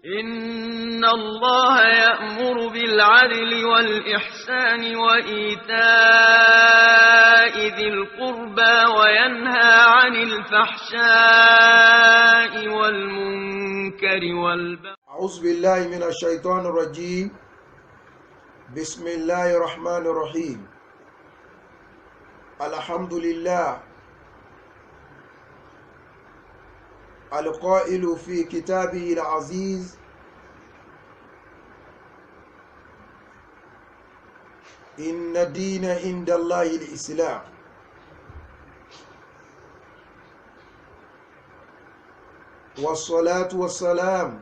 إن الله يأمر بالعدل والإحسان وإيتاء ذي القربى وينهى عن الفحشاء والمنكر والبغي. أعوذ بالله من الشيطان الرجيم. بسم الله الرحمن الرحيم. الحمد لله القائل في كتابه العزيز: إن الدين عند الله الإسلام. والصلاة والسلام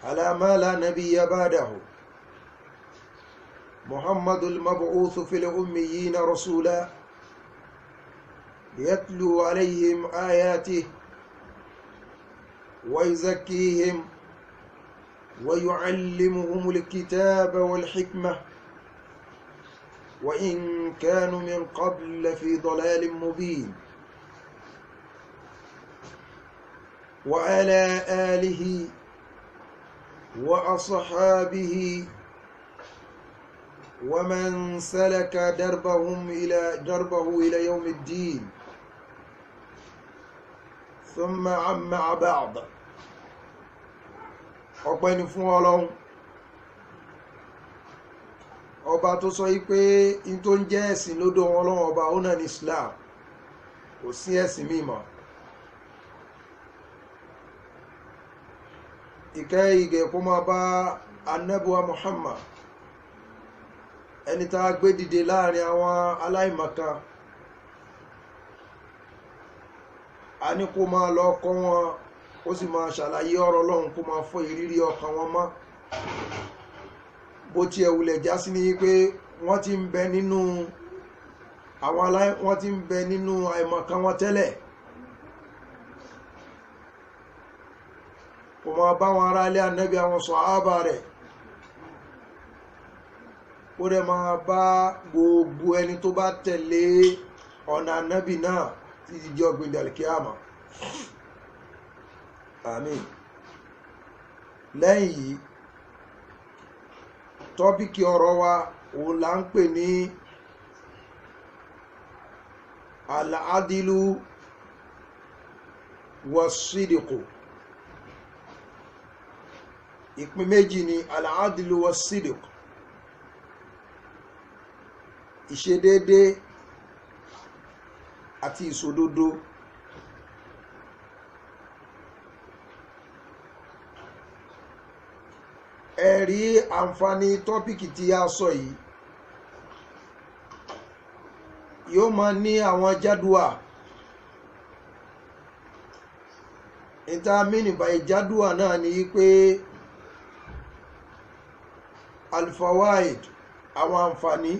على ما لا نبي بعده، محمد المبعوث في الأميين رسولا يتلو عليهم آياته ويزكيهم ويعلمهم الكتاب والحكمة وإن كانوا من قبل في ضلال مبين. وعلى آله وأصحابه ومن سلك دربه إلى يوم الدين. ثم عما بعد. ọpẹ́ ni fún Ọlọ́run ọba tó sọ wípé in tó ń jẹ́ ẹ̀sìn lọ́dọ̀ Ọlọ́run ọba ó náà ní Islam, kò sí ẹ̀sìn mímọ́. ìkẹ́ ìgẹ̀ kó máa bá Ànábì Muhammad, ẹni tá a gbé dìde láàrin àwọn aláìmọ̀kan. a ní kó máa lọ kọ́ wọn, ó sì máa ṣàlàyé ọ̀rọ̀ Ọlọ́run, kó máa fọ́ ìrírí ọkàn wọn mọ́. bó tiẹ̀ wulẹ̀ já sí ní pé wọ́n ti ń bẹ nínú àìmọ̀kan wọn tẹ́lẹ̀. kó máa bá wọn ará ilé Ànábì, àwọn sàhábà rẹ̀, ó dẹ̀ máa bá gbogbo ẹni tó bá tẹ̀lé ọ̀nà Ànábì náà títí di ọjọ́ al-Qiyama. Àmín. Lẹ́yìn yìí, tọ́pìkì ọ̀rọ̀ wa òun là ń pè ní al-adilu was-sidqu. ìpín méjì ni al-adilu was-sidqu: ìṣedéédé àti ìṣòdodo. ẹ̀rí àǹfààní tọ́pìkì tí a sọ yìí yóò máa ní àwọn jádùá. ìtàmínì báyìí jádùá náà ni pé alfawaid, àwọn àǹfààní.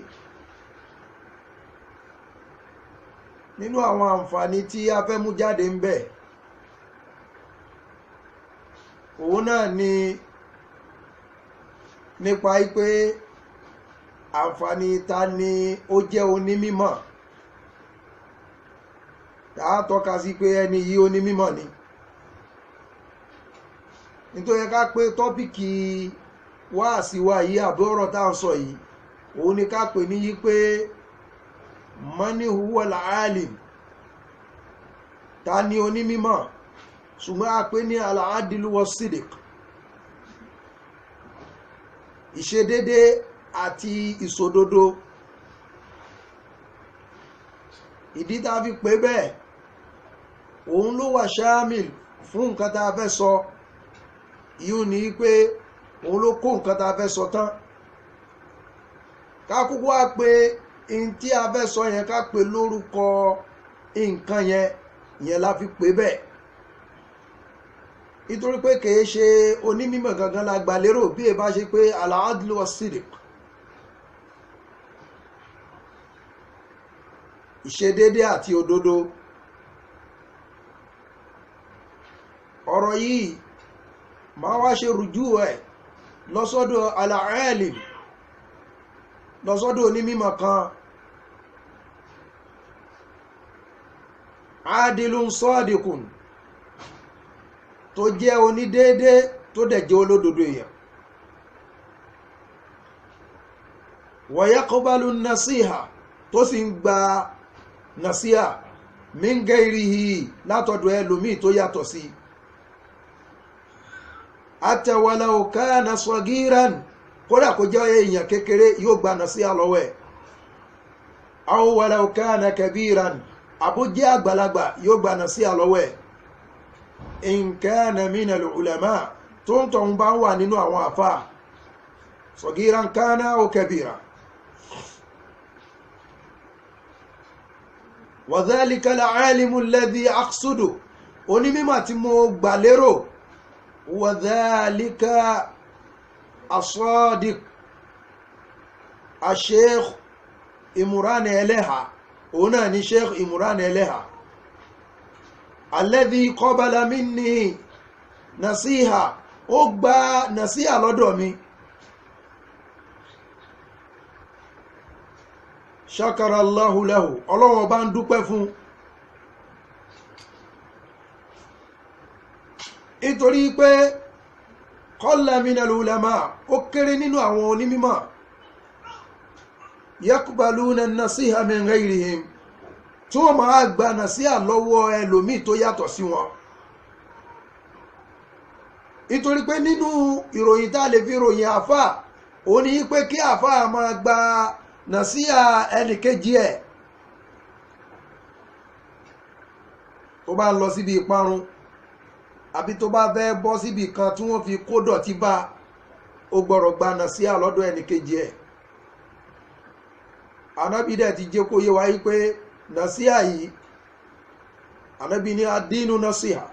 nínú àwọn àǹfààní tí a fẹ́ mú jáde ń bẹ, òun náà ni nípa pé àǹfààní ta ni ó jẹ́ onímímọ̀. tàá tọ́ka sí pé ẹni yìí onímímọ̀ ni. nítorí ká pé tọ́pìkì wáàsí wa yìí àbí ọ̀rọ̀ tá à ń sọ yìí, òun ni ká pè ní yí pé mani huwa al-alim, ta ni onímímọ̀. ṣùgbọ́n a pè ní al-adilu was-sidq, ìṣedédé àti ìṣòdodo. ìdí tá a fi pè bẹ́ẹ̀, òun ló wà ṣáàmìl fún nǹkan tá a fẹ́ sọ. ìyún ni pé òun ló kó nǹkan tá a fẹ́ sọ tán. ká kúkú wá pé in tí a fẹ́ sọ yẹn, ká pè lórúkọ nǹkan yẹn la fi pè bẹ́ẹ̀. nítorí pé kìí ṣe onímọ̀ gangan la gbà lérò, bí ẹ bá ṣe pé al-adlu was-sidq, ìṣedédé àti òdodo. ọ̀rọ̀ yìí máa wá ṣe rùjú ẹ̀ lọ́sọ́dọ̀ al-alim, lọ́sọ́dọ̀ onímọ̀ kan. adilun sadiqun, tó jẹ́ onídéédé tó dẹ̀ jẹ́ olódodo èèyàn. wa yaqbalu nasiha tó sì ń gba nasiha min gairihi látọ̀dọ̀ ẹlòmíì tó yàtọ̀ sí. hatta walau kana sagiran kódà kó jẹ́ èèyàn kékeré yóò gba nasiha lọ́wọ́ ẹ̀. aw walau kana kabiran àbújẹ́ àgbàlagbà yóò gba nasiha lọ́wọ́ ẹ̀. in kana minal ulama tó ń tọ̀hún bá wà nínú àwọn àfà sagiran kana aw kabira. wa dhalika al-alimu alladhi aqsudu onímímọ̀ tí mo gbà lérò wa dhalika as-sadiq al-sheikh Imran Eleha òun náà ni sheikh Imran Eleha alladhi qabala minni nasiha ó gba nasiha lọ́dọ̀ mi. Shakara Allahu lahu ọlọ́wọ́ bá ń dúpẹ́ fún nítorí pé qalla minal ulama ó kéré nínú àwọn onímímọ̀ yaqbaluna an-nasiha min ghayrihim tí wọ́n máa gba nasiha lọ́wọ́ ẹlòmíì tó yàtọ̀ sí wọn. nítorí pé nínú ìròyìn tá a lè fi ròyìn àfà ó ní pé kí àfà máa gba nasiha ẹnìkejì ẹ̀ tó bá lọ síbi ìparun àbí tó bá fẹ́ bọ́ síbi kan tí wọ́n fi kó dọ̀tí bá ó gbọ́dọ̀ gba nasiha lọ́dọ̀ ẹnìkejì ẹ̀. Ànábì dẹ̀ ti jẹ́ kó yé wa yí pé nasiha yìí Ànábì ní adínú nasiha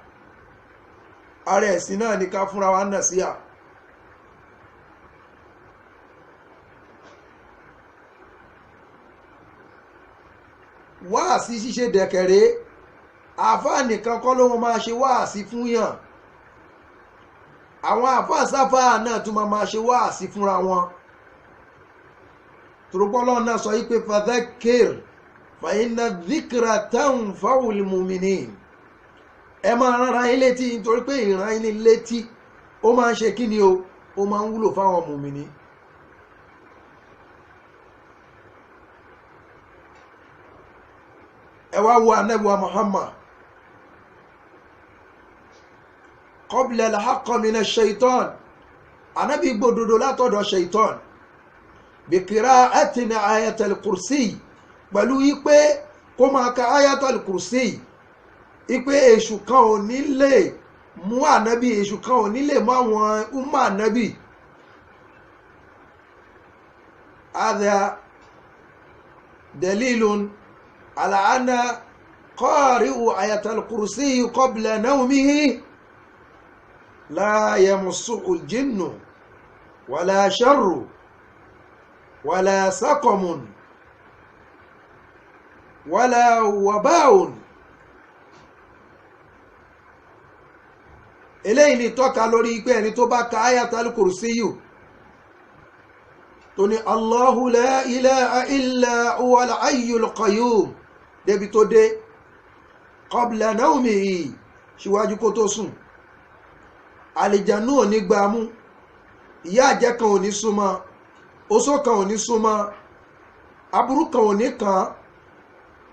ara ẹ̀sìn náà ní ká fúnra wa nasiha. wáàsí ṣíṣe dẹ̀kẹ̀rẹ́ àfáà nìkan kọ́ ló máa ṣe wáàsí fún yàn, àwọn àfáà sáfáà náà tún máa ṣe wáàsí fúnra wọn. turupọ́lọ́ náà sọ yí pé fadhakkir fa inna dhikra tanfa'ul mu'minin, ẹ máa rán ara yín létí nítorí pé ìran yín létí ó máa ń ṣe kí ni o, ó máa ń wúlò fáwọn mùmìnì. ẹ wá wo Ànábì wa Muhammad qabla al-haqqa min ash-shaytan, Ànábì gbòdodo látọ̀dọ̀ shaytan bi qira'atina ayatul kursi, pẹ̀lú wípé kó máa ka ayatul kursi, wípé èṣù kan ò ní lè mú Ànábì, èṣù kan ò ní lè mú àwọn umma Ànábì. hadha dalilun على أن قارئ آية الكرسي قبل نومه لا يمسه الجن ولا شر ولا سقم ولا وباء. eléyìí ni tọ́ka lórí pé ẹni tó bá ka Ayatul Kursiyu tó ní Allahu la ilaha illa huwal hayyul qayyum débi tó dé qabla nawmihi, síwájú kó tó sùn, àlìjànú ò ní gbámú, ìyá àjẹ́ kan ò ní súnmọ́, oṣó kan ò ní súnmọ́, aburú kan ò ní kàn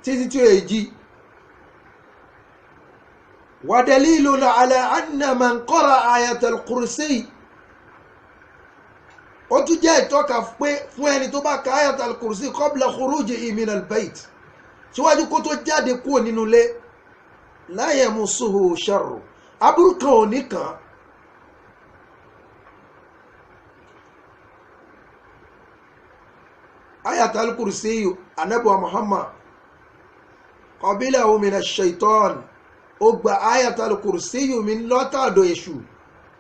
títí tí ó èjì. wa dalilun ala anna man qara ayatul kursi, ó tún jẹ́ ìtọ́ka pé fún ẹni tó bá ka ayatul kursi qabla khuruji minal bayt, síwájú kó tó jáde kúrò nínú ilé, la yamussuhu sharru, aburú kan ò ní kàn. ayatul kursi Ànábì wa Muhammad qabilahu minash shaitan, ó gba ayatul kursi mi lọ́tọ̀dọ̀ èṣù.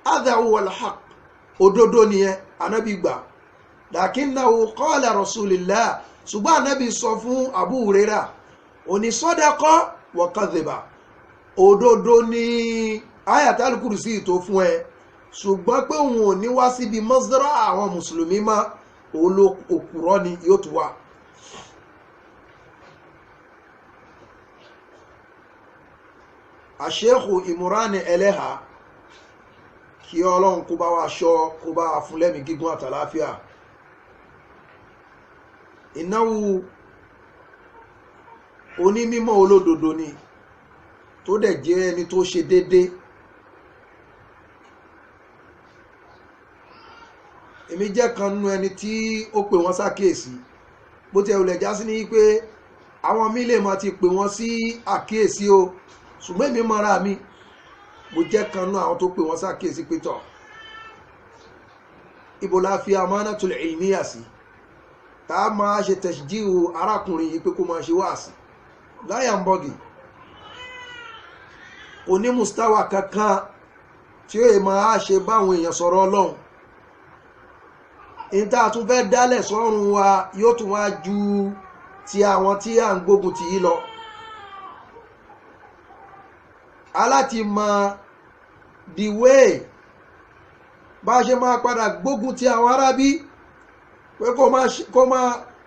hadha huwal haqq, òdodo nìyẹn Ànábì gbà. lakinnahu qala rasulillah, ṣùgbọ́n Ànábì sọ fún Abu Hurairah, òní sadaqa wa kadhiba, òdodo ní ayatul kursi tó fún ẹ, ṣùgbọ́n pé òun ò ní wá síbi mọ́sálà àwọn mùsùlùmí mọ́, òkúrọ́ ni yóò tún wá. Sheikh Imran Eleha kí ọlọ́run kó bá wa ṣọ́ kó bá wa fún lẹ́mìí gígùn àtàláfíà. ìnáwó onímímọ́ olódodo ni tó dẹ̀ jẹ́ ẹni tó ṣe déédé. èmi jẹ́ kan nínú ẹni tí ó pè wọ́n ṣàkíyèsí bó ti ẹ̀wùlẹ̀ já sí ní pé àwọn míì lè máa ti pè wọ́n sí àkíyèsí o ṣùgbọ́n èmi mọ́ra mi mo jẹ́ kan nínú àwọn tó pè wọ́n ṣàkíyèsí pé tọ̀ ibo la fi amanatul ilmiya sí tá a máa ṣe tashji'u arákùnrin yìí pé kó máa ṣe wáàsí láyà ń bọ́gì oní mustawa kankan tí ó yẹ máa ṣe báwọn èèyàn sọ̀rọ̀ ọlọ́run in tá a tún fẹ́ dálẹ̀ sọ́run wa yóò tún wá ju ti àwọn tí à ń gbógun tì í lọ. aláti mọ the way bá ṣe máa padà gbógun ti àwọn arábí pé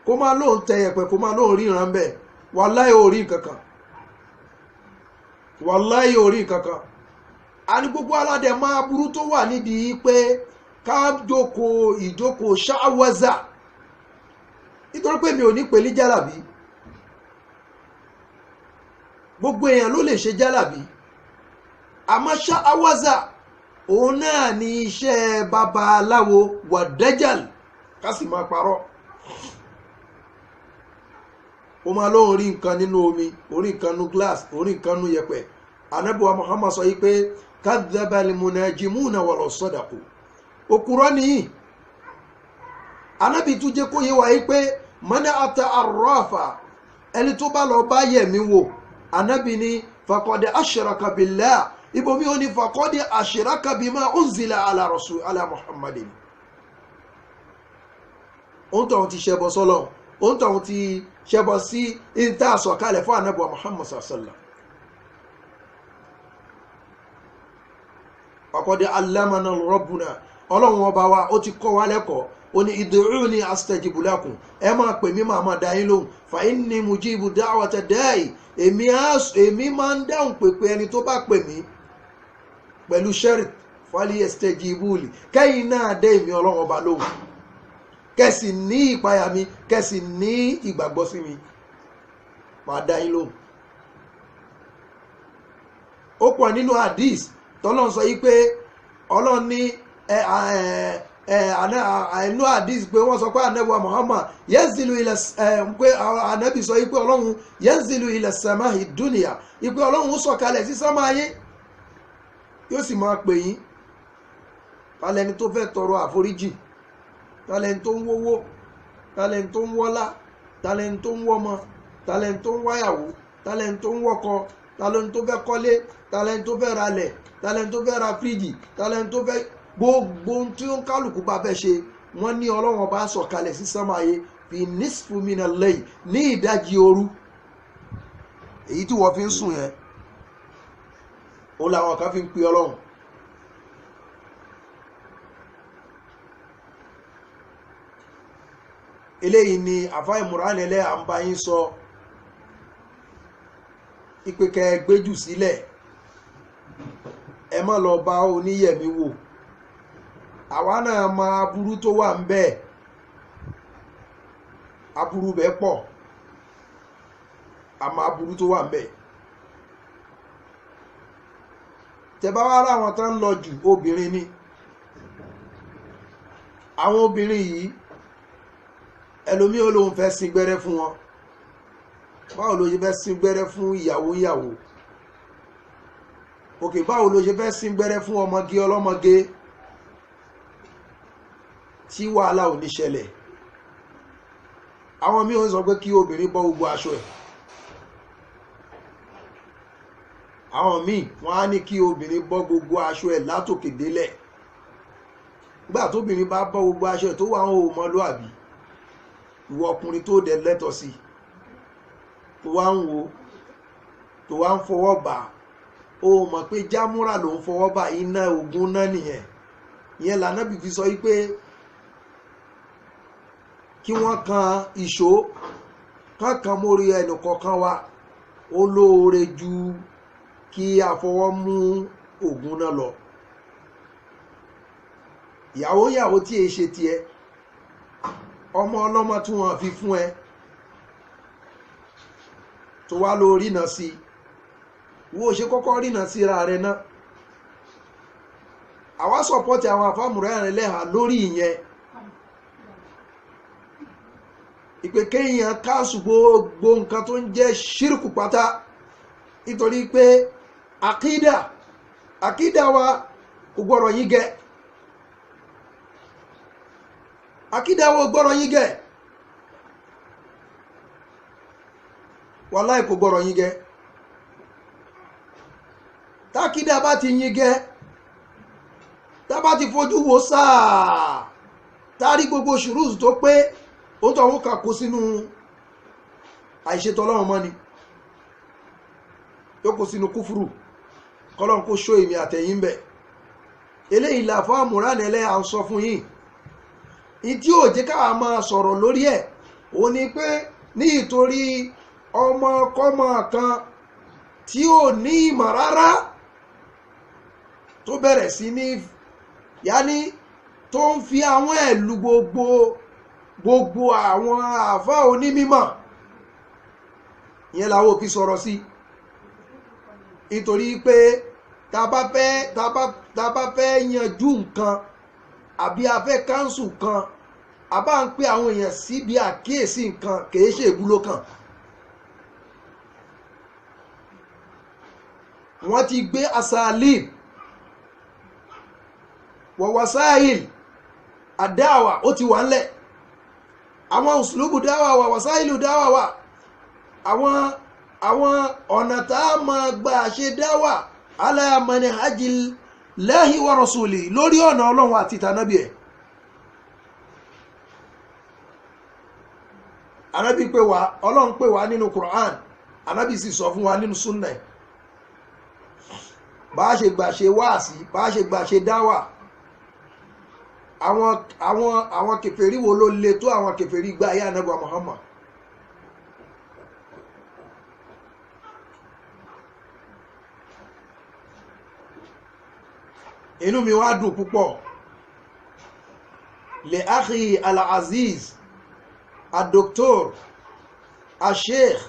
kó má lóun tẹ̀yẹ̀pẹ̀ kó má lóun ríran bẹ́ẹ̀ wàláhì orí nǹkankan wàláhì orí nǹkankan. a ní gbogbo aládẹ máa burú tó wà nídìí pé ká jókòó ìjókòó ṣáwọ́zà nítorí pé mi ò ní pèlí jálàbí gbogbo èèyàn ló lè ṣe jálàbí àmọ́ ṣáwọ́zà òun náà ni iṣẹ́ babaláwo wàdájàl ká sì máa parọ́. ó máa lóun rí nǹkan nínú omi orí nǹkan nínú glass orí nǹkan nínú yẹ̀pẹ̀. ànábì wa Muhammad sọ yìí pé kadhabal munajimuna wala sadaqu òkúrọ́ nìyí. ànábì tún jẹ́ kó yé wa yìí pé man ata arrafa ẹni tó bá lọ bá yẹ̀mí wò ànábì ní faqad ashraka billah ibomi ó ní faqad ashraka bima unzila ala rasul ala Muhammadin. òun tó ti ṣẹbọ sọ́lọ̀ òun tó ti ṣẹbọ sí ìta àsọ̀kalẹ̀ fún ànábì wa Muhammad sallallahu. faqad allamana rabbuna ọlọ́run ọba wa ó ti kọ́ wa lẹ́kọ̀ọ́ ó ní id'uni astajib lakum ẹ máa pè mí máa dá yín lóhùn fa inni mujibu da'wata da'i èmi máa ń dáhùn pèpè ẹni tó bá pè mí pẹ̀lú sharit falyastajibu li kẹ́yìn náà dé èmi ọlọ́run ọba lóhùn kẹ́sì ní ìpayà mi kẹ́sì ní ìgbàgbọ́ sí mi máa dá yín lóhùn. ó pọ̀ nínú hadith tọ́lọ́n sọ yí pé ọlọ́run ní àìnú hadith pé wọ́n sọ pé ànábì wa Muhammad yanzilu ila pé ànábì sọ yí pé ọlọ́run yanzilu ila samahi dunya yí pé ọlọ́run sọ̀kalẹ̀ sí sámà ayé yóò sì máa pè yín tálẹ́ni tó fẹ́ tọrọ àforíjì tálẹ́ni tó ń wówó tálẹ́ni tó ń wọ́lá tálẹ́ni tó ń wọ́mọ tálẹ́ni tó ń wáyàwó tálẹ́ni tó ń wọ́kọ tálẹ́ni tó fẹ́ kọ́lé tálẹ́ni tó fẹ́ ralẹ̀ tálẹ́ni tó fẹ́ ra fíríjì tálẹ́ni tó fẹ́ gbogbo tí ó ń kálukú bá fẹ́ ṣe wọ́n ní ọlọ́wọ́n bá sọ̀kalẹ̀ sí sánmà ayé fi nisfu minal layl ní ìdajì òru èyí tí wọ́n fi ń sùn yẹn ó làwọn kan fi ń pe ọlọ́run. eléyìí ni àfáà Imran ẹlẹ́ à ń bá yín sọ ìpè kẹ́ gbéjù sílẹ̀ ẹ má lọ bá oníyẹ̀mí wò àwa náà mọ aburú tó wà ń bẹ aburú bẹ́ẹ̀ pọ̀ àmọ́ aburú tó wà ń bẹ tẹ́ bá wá ráwọn tán ń lọ jù obìnrin ni àwọn obìnrin yìí ẹlòmí olóhun fẹ́ sin gbẹ́rẹ́ fún wọn báwo ló ṣe fẹ́ sin gbẹ́rẹ́ fún ìyàwó òkè báwo ló ṣe fẹ́ sin gbẹ́rẹ́ fún ọmọge ọlọ́mọge tí wàhálà ò ní ṣẹlẹ̀. àwọn míì ń sọ pé kí obìnrin bọ́ gbogbo aṣọ ẹ̀ àwọn míì wọ́n á ní kí obìnrin bọ́ gbogbo aṣọ ẹ̀ látòkè délẹ̀ nígbà tóbìnrin bá bọ́ gbogbo aṣọ ẹ̀ tó wà ń hò mọ́lúàbí ìwọ ọkùnrin tó dẹ̀ lẹ́tọ̀ sí tó wá ń wo tó wá ń fọwọ́ bà ó mọ̀ pé jámúrà ló ń fọwọ́ bà iná ogun náà nìyẹn ìyẹn lànàbì fi sọ wípé kí wọ́n kan ìṣó kankan mórí ẹnì kọ̀ọ̀kan wa ó lóore ju kí a fọwọ́ mú ogun náà lọ ìyàwó tí è ṣe tiẹ̀, ọmọ ọlọ́mọ tí wọ́n fi fún ẹ tó wá lọ rínà sí, wo ṣe kọ́kọ́ rínà síra rẹ náà. àwa sọpọ́tì àwọn àfáàmùrẹ́ rẹ̀ lẹ́hà lórí ìyẹn, ìpè kéèyàn káàsù gbogbo nǹkan tó ń jẹ́ ṣírùkù pátá, nítorí pé àkídà wa kò gbọ́rọ̀ yín gẹ́, àkídà wa gbọ́rọ̀ yín gẹ́, wàláì kò gbọ́rọ̀ yín gẹ́. tákídà bá ti yín gẹ́, tá bá ti fojú wo sáà, tárí gbogbo ṣùrùsù tó pé ó tọ́ àwọn kàkó sínú àìṣètò ọlọ́run mọ́ ni, yóò kó sínú kúfùrù, kọ́lọ́n kó ṣó èmi àtẹ̀yìn bẹ̀. eléyìí làfọ́ àmúránilẹ́ à ń sọ fún yín. ìdí òjé káà máa sọ̀rọ̀ lórí ẹ̀ òun ni pé ní ìtorí ọmọkọ́mọ kan tí ò ní ìmọ̀ rárá tó bẹ̀rẹ̀ sí ní yání tó ń fi àwọn ẹ̀lú gbogbo àwọn àfá onímímọ̀, ìyẹn làwọn òkè sọ̀rọ̀ sí. nítorí pé tá bá fẹ́ yanjú nǹkan àbí a fẹ́ káńsù kan, a bá ń pè àwọn èèyàn síbi àkíyèsí nǹkan, kìí ṣe ìbúlò kan. wọ́n ti gbé asalib wọ̀wọ̀sáìl àdáwà, ó ti wà ńlẹ̀. àwọn uslubu dáwà wà, wọ̀sáìlù dáwà wà, àwọn ọ̀nà tá a máa gbà ṣe dáwà ala manhajil lahi wa rasuli, lórí ọ̀nà ọlọ́run àti ìtànábì ẹ̀. anábì pè wá, ọlọ́run pè wá nínú Qur'an, anábì sì sọ fún wa nínú súnnà, bá ṣe gbà ṣe wáàsí, bá ṣe gbà ṣe dáwà. àwọn kèfèrí wo ló le tó àwọn kèfèrí gba ayé ànábì Muhammad? inú mi wá dùn púpọ̀ lè akhi al-aziz al-doktor al-sheikh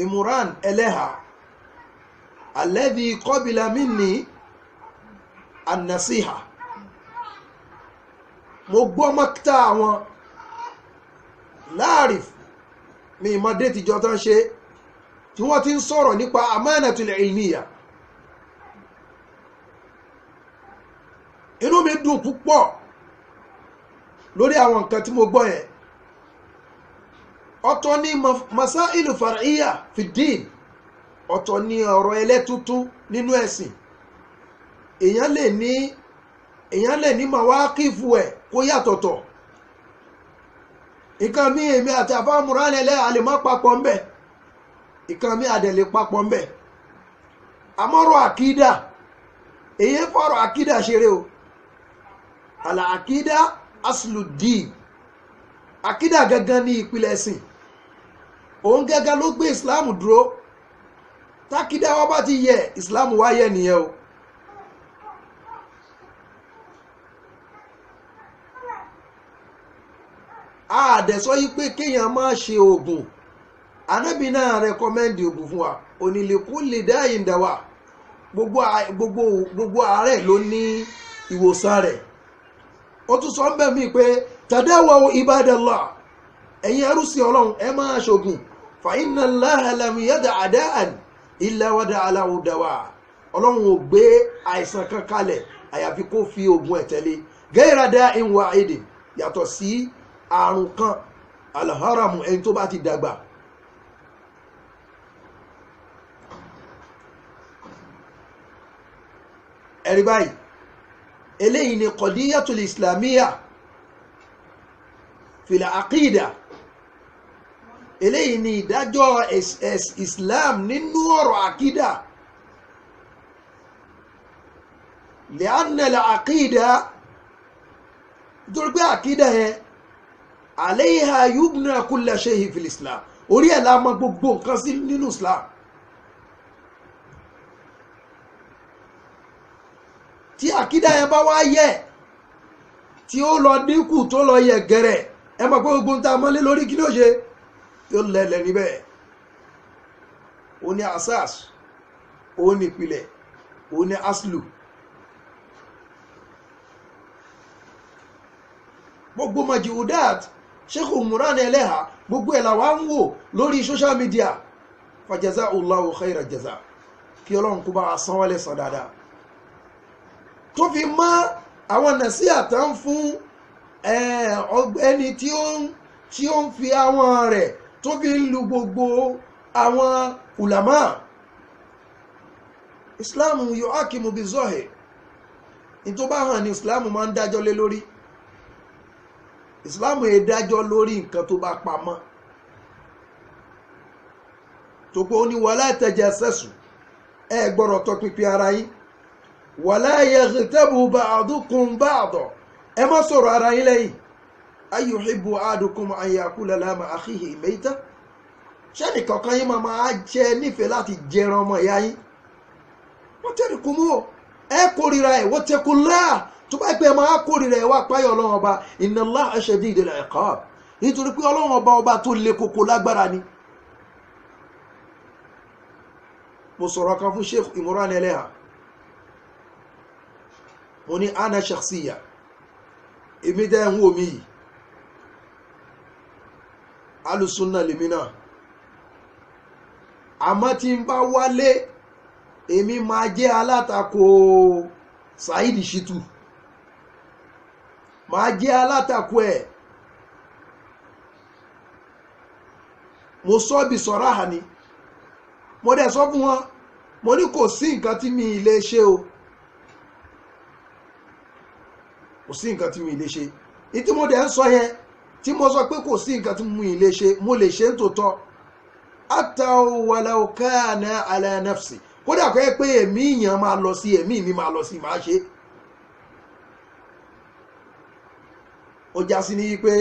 Imran Eleha alladhi qabila minni an-nasiha. mo gbọ́ mọ́kítà àwọn láàríf mi ìmọ̀dé tìjọ tán ṣe tí wọ́n ti ń sọ̀rọ̀ nípa amanatul ilmiya. inú mi dùn púpọ̀ lórí àwọn nǹkan tí mo gbọ́ yẹn. ọ̀tọ̀ ní masailu far'iyya fi din, ọ̀tọ̀ ní ọ̀rọ̀ ẹlẹ́tútú nínú ẹ̀sìn. èèyàn lè ní màwákìfù ẹ̀ kó yàtọ̀tọ̀. nǹkan mi èmi àti àfáàmúránilẹ́ àlèmọ́ papọ̀ ń bẹ̀, nǹkan mi àdẹ̀lẹ̀ papọ̀ ń bẹ̀. àmọ́rọ̀ àkídà, èyí fọ̀rọ̀ àkídà ṣeré o. àlà àkídà asludin, àkídà gangan ní ìpìlẹ̀ ẹ̀sìn. òun gẹ́gẹ́ ló gbé ìsìláàmù dúró. tákídà wá bá ti yẹ, ìsìláàmù wá yẹ nìyẹn o. àdẹ̀sọ́ yí pé kéèyàn máa ṣe oògùn. anábì náà rẹkọmẹ́ndì oògùn fún wa, onílẹ̀kú lè dá ìdáwà. gbogbo àárẹ̀ ló ní ìwòsàn rẹ̀. ó tún sọ ń bẹ̀ mí pé tadawaw ibadallah, ẹ̀yin ẹrúsìn ọlọ́run ẹ máa ṣògùn. fa inna Allaha lam yada' da'an illa wada'a lahu dawa'. ọlọ́run ò gbé àìsàn kan kalẹ̀ àyàfi kó fi oògùn ẹ̀ tẹ̀lé. ghayra da'in wahidin, yàtọ̀ sí àrùn kan, alharamu, ẹni tó bá ti dàgbà. ẹ̀rí báyìí, eléyìí ni qadiyatul islamiyya fil aqida. eléyìí ni ìdájọ́ islam nínú ọ̀rọ̀ àkídà. li'anna al-aqida, nítorí pé àkídà yẹn alayha yubna kulla shay'in fil islam, orí ẹ̀ la mọ̀ gbogbo nǹkan sí nínú islam. tí àkídà yẹn bá wá yẹ, tí ó lọ dínkù tó lọ yẹ gẹ̀rẹ̀ ẹ mọ̀ pé gbogbo ń ta mọ́lé lórí kí ló ṣe yóò lẹ́lẹ̀ níbẹ̀. ó ní asas, ó ní ìpìlẹ̀, ó ní aslu. gbogbo majiudat Sheikh Umran Eleha gbogbo ẹ̀ làwa ń wò lórí social media. fajaza'ullahu khayra jaza, kí ọlọ́run kó bá wa san wọ́n lẹ́san dáadáa. tó fi mọ́ àwọn nàṣíà tán fún ẹni tí ó ń fi àwọn rẹ̀ tó fi ń lu gbogbo àwọn ulama. Islam yuhakimu bizahir, ní tó bá hàn ní Islam máa ń dájọ́ lé lórí. Islam è dájọ́ lórí nǹkan tó bá pamọ́. tó pé ó ní wala tajassasu, ẹ gbọ́dọ̀ tọpinpin ara yín. wala yaghtabu ba'dukum ba'da, ẹ má sọ̀rọ̀ ara yín lẹ́yìn. ayuhibbu ahadukum an yakula lama akhihi mayta, ṣẹ́nì kankan yín máa jẹ́ nífẹ̀ẹ́ láti jẹran ọmọ ìyá yín. wọ́n tẹ̀lé kú mú o, ẹ kórìíra ẹ̀ wọ́n tẹ̀kù láà. tó bá pẹ́ máa kórìíra ẹ̀ wá páyọ̀ ọlọ́run ọba, inna Allaha shadidul iqab, nítorí pé ọlọ́run ọba tó le koko lágbára ni. mo sọ̀rọ̀ kan fún Sheikh Umran Eleha, mo ní ana shakhsiya, èmi dẹ́ ń wò mí yìí alùsùnà lèmi náà, àmọ́ tí n bá wálé èmi máa jẹ́ alátakò Saheed Shittu, máa jẹ́ alátakò ẹ̀. mo sọ bí sọ̀rọ̀ àhàní, mo dẹ̀ sọ fún wọn, mo ní kò sí nǹkan tí mi lè ṣe o, kò sí nǹkan tí mi lè ṣe. ìtí mo dẹ̀ ń sọ yẹn, tí mo sọ pé kò sí nǹkan tí mi lè ṣe, mo lè ṣe ń tòótọ́. hatta walau kana ala nafsi, kódà kọ́ ẹ pé ẹ̀mí ìyàn máa lọ sí, ẹ̀mí mi máa lọ sí, máa ṣe. ó já sí ní wípé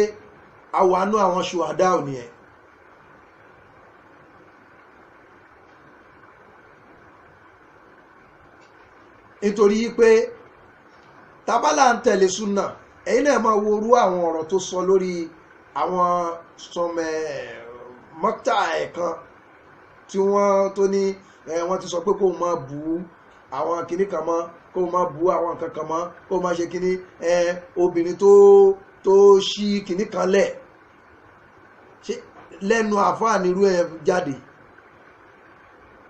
àwọnú àwọn ṣùhádà ò ní ẹ̀. nítorí pé tábàlà ń tẹ̀lé súnà, ẹ̀yin náà máa wo orú àwọn ọ̀rọ̀ tó sọ lórí àwọn mọ́tà ẹ̀kan tí wọ́n tó ní wọ́n ti sọ pé kó máa bú àwọn kìnnì kan mọ́, kó máa bú àwọn nǹkan kan mọ́, kó máa ṣe kìnnì obìnrin tó ṣí kìnnì kan lẹ̀, lẹ́nu àfáà nírú ẹ̀ jáde.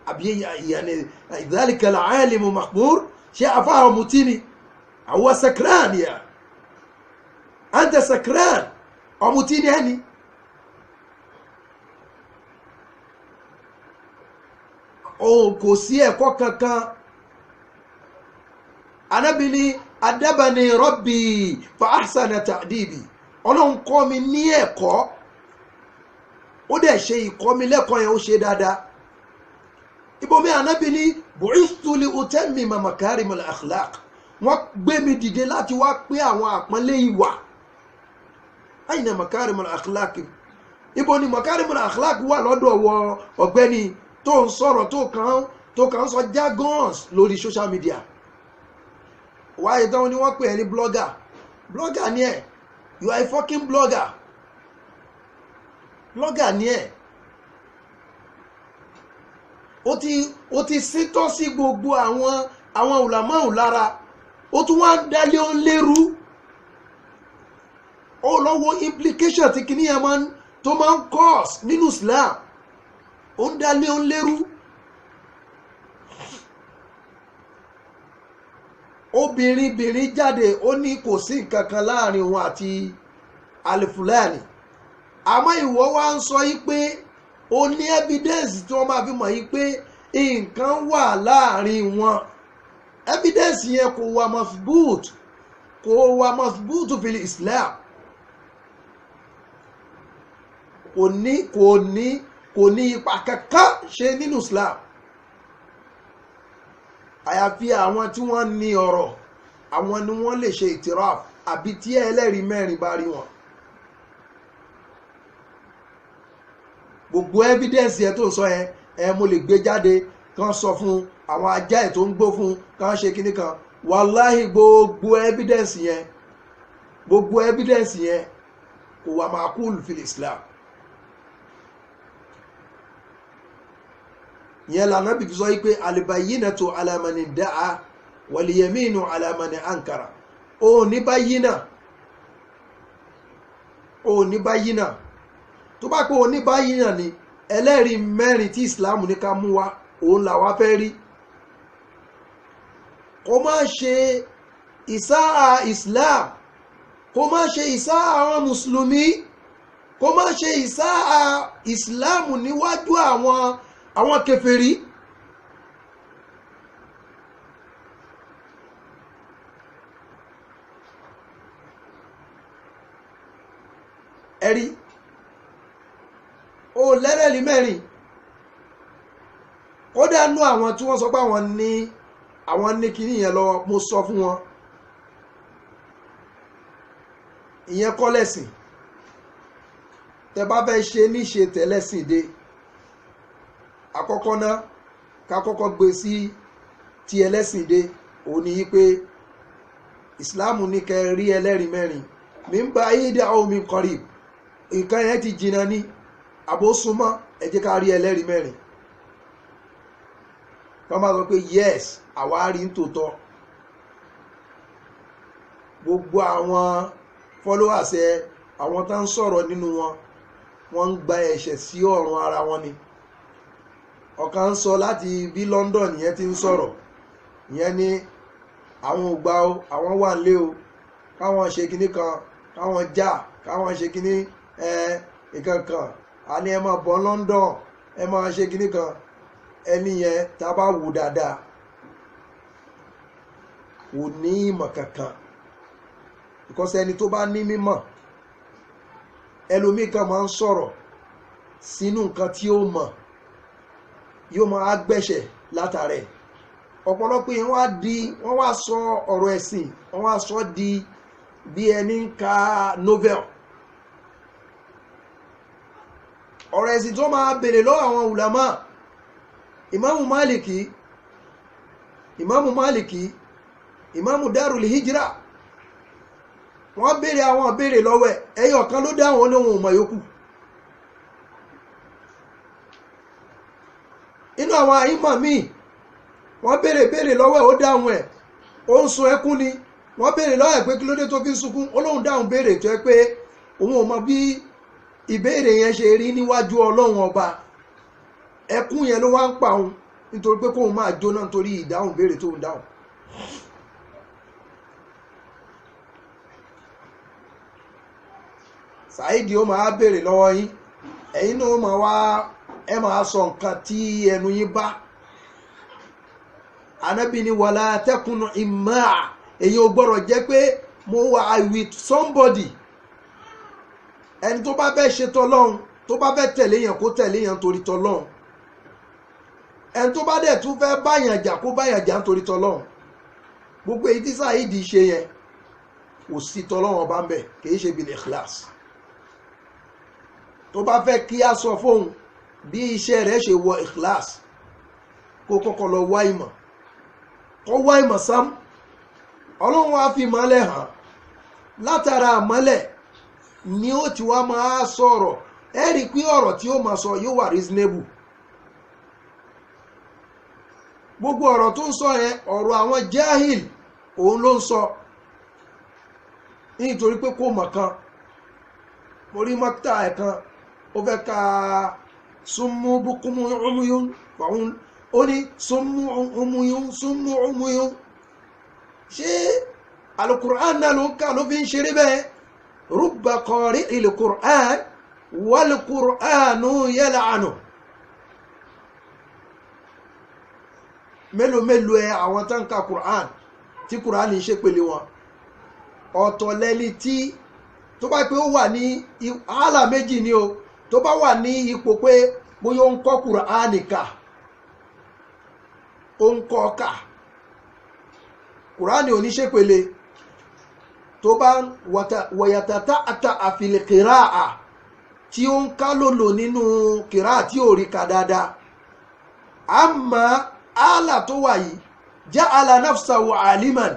àbí ìyàní dhalika al-alimu mahmur, ṣé àfáà ọmọtí ni? àwọn sakran yà, anta sakran, ọmọtí ni ẹni. kò sí ẹ̀kọ́ kankan. Ànábì ní adabani rabbi fa ahsana ta'dibi, ọlọ́run kọ́ mi ní ẹ̀kọ́, ó dẹ̀ ṣe ìkọ́ mi lẹ́kọ̀ọ́ yẹn, ó ṣe dáadáa. ibomi Ànábì ní bu'istu li utammima makarimul akhlaq, wọ́n gbé mi dìde láti wá pé àwọn àpọ́nlé ìwà. ayna makarimul akhlaq, ibo ni makarimul akhlaq wà lọ́dọ̀ wọ ọ̀gbẹ́ni tó ń sọ̀rọ̀ tó kàn sọ jargons lórí social media. wáyé tán ni wọ́n pè ẹ́ ní blogger ni ẹ̀, you are a fucking blogger ni ẹ̀. ó ti sítọ́ sí gbogbo àwọn ulama lára, ó tún wá ń dálé ó ń lérú. ó lọ́wọ́ implication tí kìíní ẹ̀ tó máa ń cause nínú Islam, ó ń dálé ó ń lérú. obìnrin jáde, ó ní kò sí nǹkan kan láàrin òun àti alifulani, àmọ́ ìwọ wá ń sọ yí pé ó ní evidence tí wọ́n máa fi mọ̀ yí pé nǹkan wà láàrin wọn. evidence yẹn kò wà masbut fil Islam, kò ní ipa kankan ṣe nínú Islam. àyàfi àwọn tí wọ́n ní ọ̀rọ̀, àwọn ni wọ́n lè ṣe ìtìráf, àbí tí ẹlẹ́rìí mẹ́rin bá rí wọn. gbogbo evidence yẹn tó ń sọ yẹn mo lè gbé jáde kàn sọ fún àwọn ajá ẹ̀ tó ń gbó fún kàn ṣe kíní kan. wàláhì gbogbo evidence yẹn gbogbo evidence yẹn kò wà ma'qul fil Islam. yẹn lànà bí sọ yí pé al-bayyinatu ala man idda'a wal-yaminu ala man ankara. ó ní báyínà tó bá pé ó ní báyínà ni ẹlẹ́rìí mẹ́rin tí Islam ní ká mú wá òun làwa fẹ́ rí. kó má ṣe ìsáà Islam, kó má ṣe ìsáà àwọn mùsùlùmí, kó má ṣe ìsáà Islam níwájú àwọn kèfèrí. ẹ̀rí ó lẹ́rẹ̀lì mẹ́rin kódà nú àwọn tí wọ́n sọ pé àwọn ní kíní yẹn lọ, mo sọ fún wọn ìyẹn kọ́ lẹ́sìn. tẹ bá fẹ́ ṣe níṣe tẹ̀lẹ́sìn dé àkọ́kọ́ náà ká kọ́kọ́ gbé sí ti ẹlẹ́sìn dé. òun ni pé ìsìláàmù ní kẹ́ rí ẹlẹ́rìí mẹ́rin min ba'id aw min qarib. nǹkan yẹn ti jìnnà ní àbó súnmọ́, ẹ jẹ́ ká rí ẹlẹ́rìí mẹ́rin. wọ́n máa sọ pé yes àwa rí ń tòótọ́. gbogbo àwọn followers ẹ, àwọn tó ń sọ̀rọ̀ nínú wọn, wọ́n ń gba ẹ̀ṣẹ̀ sí ọ̀run ara wọn ni. ọ̀kan ń sọ láti bí London yẹn ti ń sọ̀rọ̀, ìyẹn ni àwọn ò gbà o, àwọn wà ń lé o, káwọn ṣe kinní kan, káwọn já, káwọn ṣe kinní nǹkan kan, a ní ẹ máa bọ̀ London, ẹ máa ṣe kinní kan. ẹni yẹn tá a bá wò dáadáa kò ní ìmọ̀ kankan, because ẹni tó bá ní mímọ̀, ẹlòmíì kan máa ń sọ̀rọ̀ sínú nǹkan tí ó mọ̀, yóò máa gbẹ̀ṣẹ̀ látàrẹ̀. ọ̀pọ̀lọpọ̀ yẹn wọ́n wá sọ ọ̀rọ̀ ẹ̀sìn, wọ́n wá sọ di bí ẹni ń ka novel. ọ̀rọ̀ ẹ̀sìn tó máa bèèrè lọ́wọ́ àwọn ulama, Imamu Maliki, Imamu Darul Hijra, wọ́n bèèrè àwọn béèrè lọ́wọ́ ẹ̀, ẹyọ kan ló dáhùn olóhun ọmọ yòókù. inú àwọn àyímọ̀ míì wọ́n béèrè lọ́wọ́ ẹ̀, ó dáhùn ẹ̀, ó ń sun ẹkún ni. wọ́n béèrè lọ́wọ́ ẹ̀ pé kí ló dé tó fi ń sunkún, olóhun dáhùn béèrè tó ẹ pé òun ò mọ bí ìbéèrè yẹn ṣe rí níwájú Ọlọ́run ọba. ẹkún yẹn ló wá ń pa òun nítorí pé kóun máa jóná nítorí ìdáhùn béèrè tó ń dáhùn. Saidi ó máa béèrè lọ́wọ́ yín, ẹ̀yin náà máa wá ẹ máa sọ nǹkan tí ẹnu yín bá. Ànábì ní wàlá tẹ́kùnù ìmọ̀ èyí ò gbọ́dọ̀ jẹ́ pé mo wà with somebody. ẹni tó bá fẹ́ ṣe tọ́lọ́hun, tó bá fẹ́ tẹ̀lé yẹn kó tẹ̀lé yẹn torí tọ́lọ́hun. ẹni tó bá dẹ̀ tún fẹ́ báyàn jà kó báyàn jà nítorí tọ́lọ́hun. gbogbo èyí tí Saidi ṣe yẹn kò sí tọ́lọ́hun ọba ń bẹ̀, kì í ṣe bil ikhlas. tó bá fẹ́ kí a sọ fóun bí iṣẹ́ rẹ̀ ṣe wọ ikhlas, kó kọ́kọ́ lọ wá ìmọ̀, kó wá ìmọ̀ sám. Ọlọ́run wá fi mọ́lẹ̀ hàn, látara mọ́lẹ̀ ni ó ti wá máa sọ̀rọ̀. ẹ rí pé ọ̀rọ̀ tí ó máa sọ yóò wà reasonable. gbogbo ọ̀rọ̀ tó ń sọ yẹn ọ̀rọ̀ àwọn jahil òun ló ń sọ, nítorí pé kò mọ̀ kan. mo rí mọ́kítà ẹ̀ kan, ó fẹ́ ka súnmú búkúmú umuyun, ó ní súnmú umuyun. ṣé alukur'an náà ló ń kà ló fi ń ṣeré bẹ́ẹ̀? rubba qari'il qur'an wal qur'anu yal'anu. mélòó ẹ àwọn tó ń ka qur'an tí qur'an ń ṣe pèlè wọn. ọ̀tọ̀ lẹ́ni tí tó bá pé ó wà ní ààlà méjì ni o, tó bá wà ní ipò pé bóyá ó ń kọ́ qur'an kà, ó ń kọ́ kà, qur'an ò ní ṣe pèlè. tó bá wàyàtàtà àtà àfìlẹ̀kìráà tí ó ń ká lòlò nínú kìráà tí ò rí ka dáadáa. àmọ́ ààlà tó wà yìí ja'ala nafsahu aliman,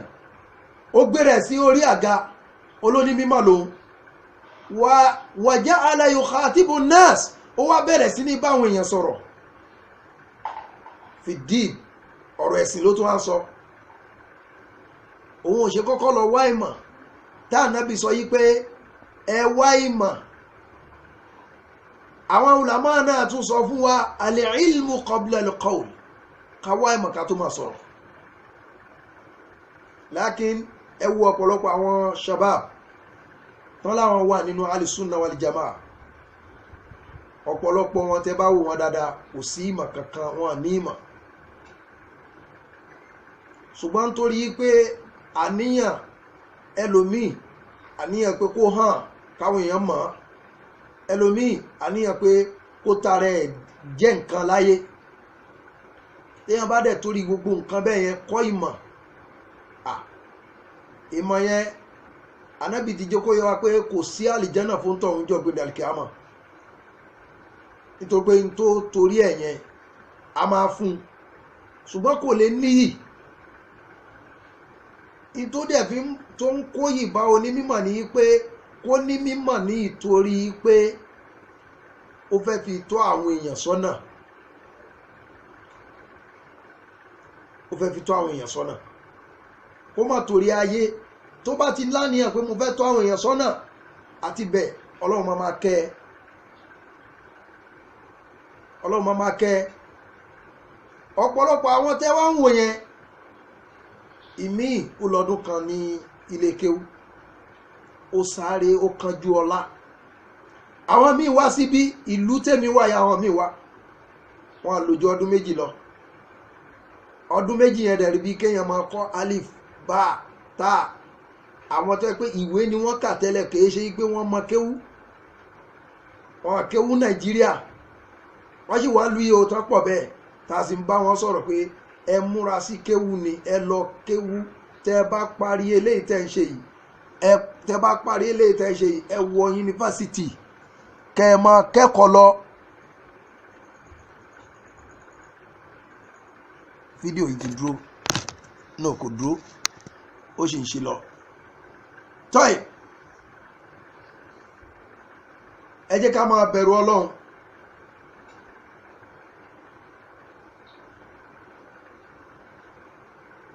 ó gbẹ̀rẹ̀ sí orí àga, olóní mímọ̀ lòun wa ja'ala yukhatibu an-nas ó wá bẹ̀rẹ̀ sí ní báwọn èèyàn sọ̀rọ̀ fìdí ọ̀rọ̀ ẹ̀sìn ló tún wá sọ òun ò ṣe kọ́kọ́ lọ wá ìmọ̀ tá ànábì sọ yí pé ẹ wá ìmọ̀ àwọn ulama náà tún sọ fún wa al-ilmu qabla al-qawl ká wá ìmọ̀ ká tó máa sọ̀rọ̀ lákín ẹ wo ọ̀pọ̀lọpọ̀ àwọn shabab tán láwọn wà nínú al-sunna wal-jamaa ọ̀pọ̀lọpọ̀ wọn tẹ́ bá wò wọn dáadáa kò sí ìmọ̀ kankan wọn ní ìmọ̀ ṣùgbọ́n nítorí pé àníyàn ẹlòmíì àníyàn pé kó hàn káwọn èèyàn mọ̀ ẹlòmíì àníyàn pé kó tara ẹ̀ jẹ́ nǹkan láyé téèyàn bá dẹ̀ torí gbogbo nǹkan bẹ́ẹ̀ yẹn kọ́ ìmọ̀ ìmọ̀ yẹn anábì ti jẹ́ kó yẹ wá pé kò sí àlìjánà fún tọ̀hún jọ gbé dàlùkìámà nítorí pé tó torí ẹ̀ yẹn a máa fún un ṣùgbọ́n kò lè níyì ìtò dẹ̀ fi tó ń kóyì bá onímọ̀ ní pé kó ní mímọ̀ ní ìtorí pé ó fẹ́ fi tọ́ àwọn èèyàn sọ́nà ó fẹ́ fi tọ́ àwọn èèyàn sọ́nà kó má torí ayé tó bá ti láníyàn pé mo fẹ́ tọ́ àwọn èèyàn sọ́nà àti bẹ́ẹ̀ ọlọ́run máa kẹ́ ẹ ọlọ́run máa kẹ́ ẹ ọ̀pọ̀lọpọ̀ àwọn tẹ́ wá ń wò yẹn ìmíì ó lọ́dún kan ní ilé kéwú ó sáré ó kánjú ọlá àwọn míì wá síbí ìlú tèmi wà yà àwọn míì wá wọn lò ju ọdún méjì lọ ọdún méjì yẹn dẹ̀rí bí kéèyàn máa kọ́ alif bá tá àwọn tó yẹ pé ìwé ni wọ́n kà tẹ́lẹ̀ kìí ṣe pé wọ́n mọ kéwú wọn kéwú Nàìjíríà wọ́n sì wá lu iye òótọ́ pọ̀ bẹ́ẹ̀ tá a sì ń bá wọn sọ̀rọ̀ pé ẹ múra sí kéwú ni ẹ lọ kéwú tẹ́ bá parí eléyìí tẹ́ ń ṣe yìí tẹ́ bá parí eléyìí tẹ́ ń ṣe yìí ẹ wọ yunifásitì kẹ́ ẹ máa kẹ́kọ̀ọ́ lọ. fídíò yìí ti dúró náà kò dúró ó sì ń ṣe lọ. tọ́ì ẹ jẹ́ ká máa bẹ̀rù Ọlọ́run.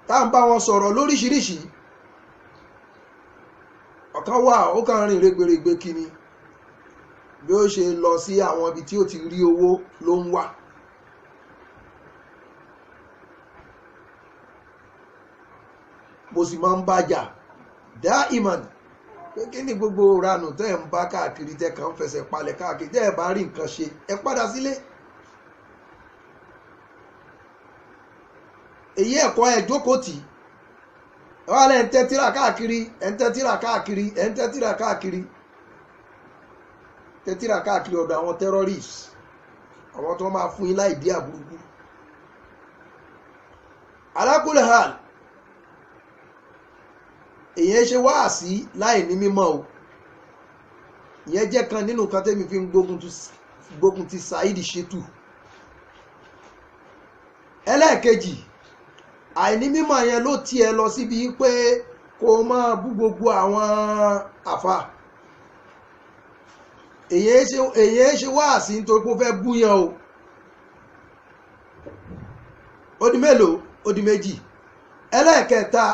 tá ń bá wọn sọ̀rọ̀ lóríṣiríṣi ọ̀kan wà ó kàn rìn rẹ́gbẹ̀rẹ́gbẹ́ kíni bí ó ṣe lọ sí àwọn ibi tí ó ti rí owó ló ń wà. mo sì máa ń bájà dá ìmọ̀ pé kí ni gbogbo ranù tẹ́ ẹ̀ ń bá káàkiri tẹ́ kàn ń fẹsẹ̀ palẹ̀ káàkiri tẹ́ ẹ̀ bá rí nǹkan ṣe ẹ padà sílé. èyí ẹ̀kọ́ ẹ̀ jókòó tì ẹ wá lẹ́ ń tẹ́tíra káàkiri ẹ̀ ń tẹ́tíra káàkiri ẹ̀ ń tẹ́tíra káàkiri tẹ́tíra káàkiri ọ̀dọ̀ àwọn terrorists àwọn tó máa fún yín láì dí àbúrúkú. alákùlẹ̀ hàn èyàn ṣe wáàsí láì ní mímọ̀ o ìyẹn jẹ́ kan nínú kan tẹ́mi fi ń gbógun ti Saheed Shittu. ẹlẹ́ẹ̀kejì àìní mímọ̀ yẹn ló tiẹ̀ lọ síbi pé kó máa bú gbogbo àwọn àfà èyàn ṣe wáàsí nítorí pé ó fẹ́ bú yẹn o ó di mélòó ó di méjì. ẹlẹ́ẹ̀kẹta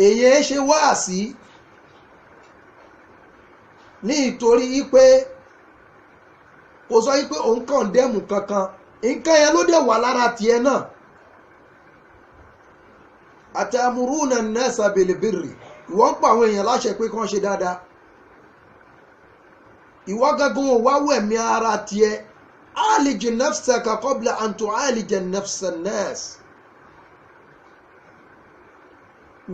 èyàn ṣe wáàsí ní ìtorí pé kò sọ pé òun kàn dẹ́mù kankan nǹkan yẹn ló dẹ̀ wà lára tiẹ̀ náà. atamuruna an-nasa bil-birri ìwọ ń pa àwọn èèyàn láṣẹ pé kán ṣe dáadáa ìwọ gángan ò wá wẹ̀mí ara tiẹ̀ alij nafsaka qabla an tu'alija nafsa an-nas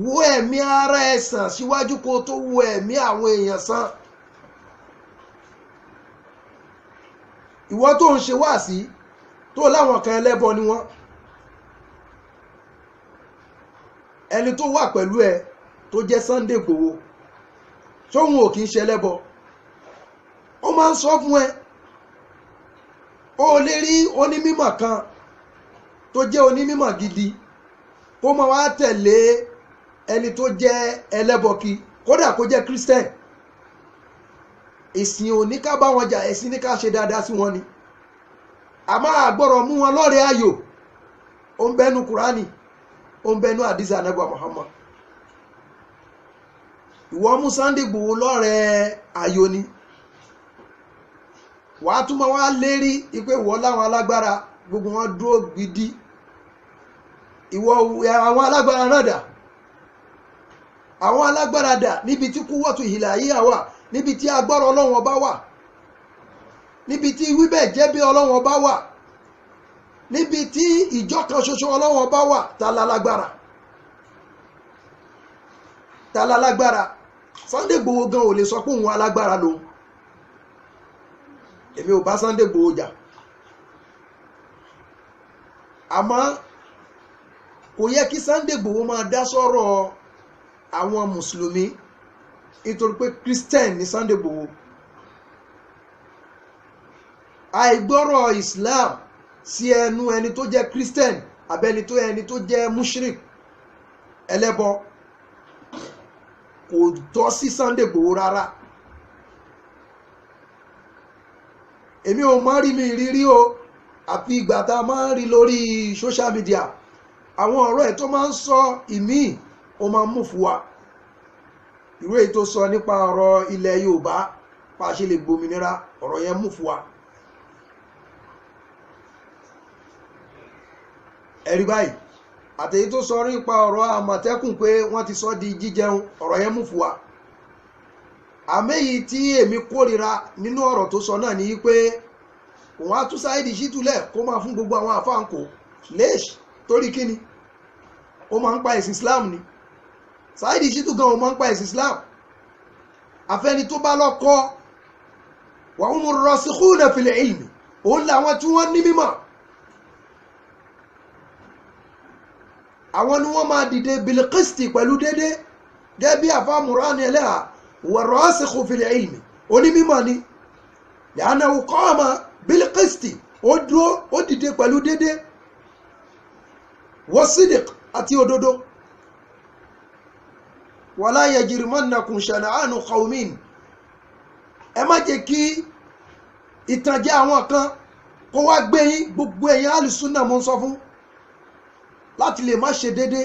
wo ẹ̀mí ara ẹ̀ sàn síwájú kó tó wo ẹ̀mí àwọn èèyàn sàn. ìwọ tó ń ṣe wáàsí tó láwọn kan ẹlẹ́bọ ni wọ́n ẹni tó wà pẹ̀lú ẹ tó jẹ́ Sunday Igboho sóhun ò kì í ṣe ẹlẹ́bọ ó máa ń sọ fún ẹ ó lè rí onímímọ̀ kan tó jẹ́ onímímọ̀ gidi kó máa wá tẹ̀lé ẹni tó jẹ́ ẹlẹ́bọ̀kí kódà kó jẹ́ Christian, ẹ̀sìn ò ní ká bá wọn jà, ẹ̀sìn ní ká ṣe dáadáa sí wọn ni. a máa gbọ́dọ̀ mú wọn lọ́rẹ̀ẹ́ ayò. ó ń bẹnu Kùránì, ó ń bẹnu àdìsí Ànábì Muhammad. ìwọ mú Sunday Igboho lọ́rẹ̀ẹ́ ayò ni, wàá tún máa wá lérí pé ìwọ láwọn alágbára gbogbo wọn dúró gidi. ìwọ àwọn alágbára náà dà, àwọn alágbára dà níbi tí kúwọ́tù ìlàhíyà wà, níbi tí agbára Ọlọ́run ọba wà, níbi tí wíbẹ̀ jẹ́ bí Ọlọ́run ọba wà, níbi tí ìjọ kan ṣoṣo Ọlọ́run ọba wà. Ta lálágbára? Sunday Igboho gan ò lè sọ pé òun alágbára lòun. èmi ò bá Sunday Igboho jà, àmọ́ kò yẹ kí Sunday Igboho máa dá sọ̀rọ̀ àwọn mùsùlùmí nítorí pé Christian ní Sunday Igboho. àìgbọ́rọ̀ Islam sí ẹnu ẹni tó jẹ́ Christian abẹ́ni tó ẹni tó jẹ́ mushrik ẹlẹ́bọ kò tọ́ sí Sunday Igboho rárá. èmi ò mọ̀ rí mi rírí o, àfi ìgbà tá a máa ń rí lórí social media. àwọn ọ̀rọ̀ ẹ̀ tó máa ń sọ ìmíì ó máa ń mú fún wa. irú èyí tó sọ nípa ọ̀rọ̀ ilẹ̀ Yorùbá bá a ṣe lè gbòmìnira, ọ̀rọ̀ yẹn mú fún wa. ẹ̀rí báyìí àtẹ̀yí tó sọ nípa ọ̀rọ̀ Àmọ̀tẹ́kùn pé wọ́n ti sọ di jíjẹun, ọ̀rọ̀ yẹn mú fún wa. àmẹ́yìí tí èmi kórìíra nínú ọ̀rọ̀ tó sọ náà ni pé òun á tún Saheed Shittu lẹ̀ kó máa fún gbogbo àwọn àfáàǹkò léèṣì torí kíni? ó máa ń pa ẹ̀sìn Islam ni. Saheed Shittu gan ó máa ń pa ẹ̀sìn Islam. àfẹ́ni tó bá lọ́kọ́ wa humu rasikhuna fil ilmi, òun làwọn tí wọ́n ní mímọ̀. àwọn ni wọ́n máa dìde bil qisti pẹ̀lú dédé gẹ́gẹ́ bí àfáà Murani Eleha wa rasikhu fil ilmi, onímímọ̀ ni. li'annahu qama bil qisti, ó dúró ó dìde pẹ̀lú dédé wa sidq àti òdodo. wala yajrimannakum shana'anu qawmin, ẹ má jẹ́ kí ìtànjẹ àwọn kan kó wá gbé yín. gbogbo ẹ̀yin alùsùnà mo ń sọ fún láti lè má ṣe dédé.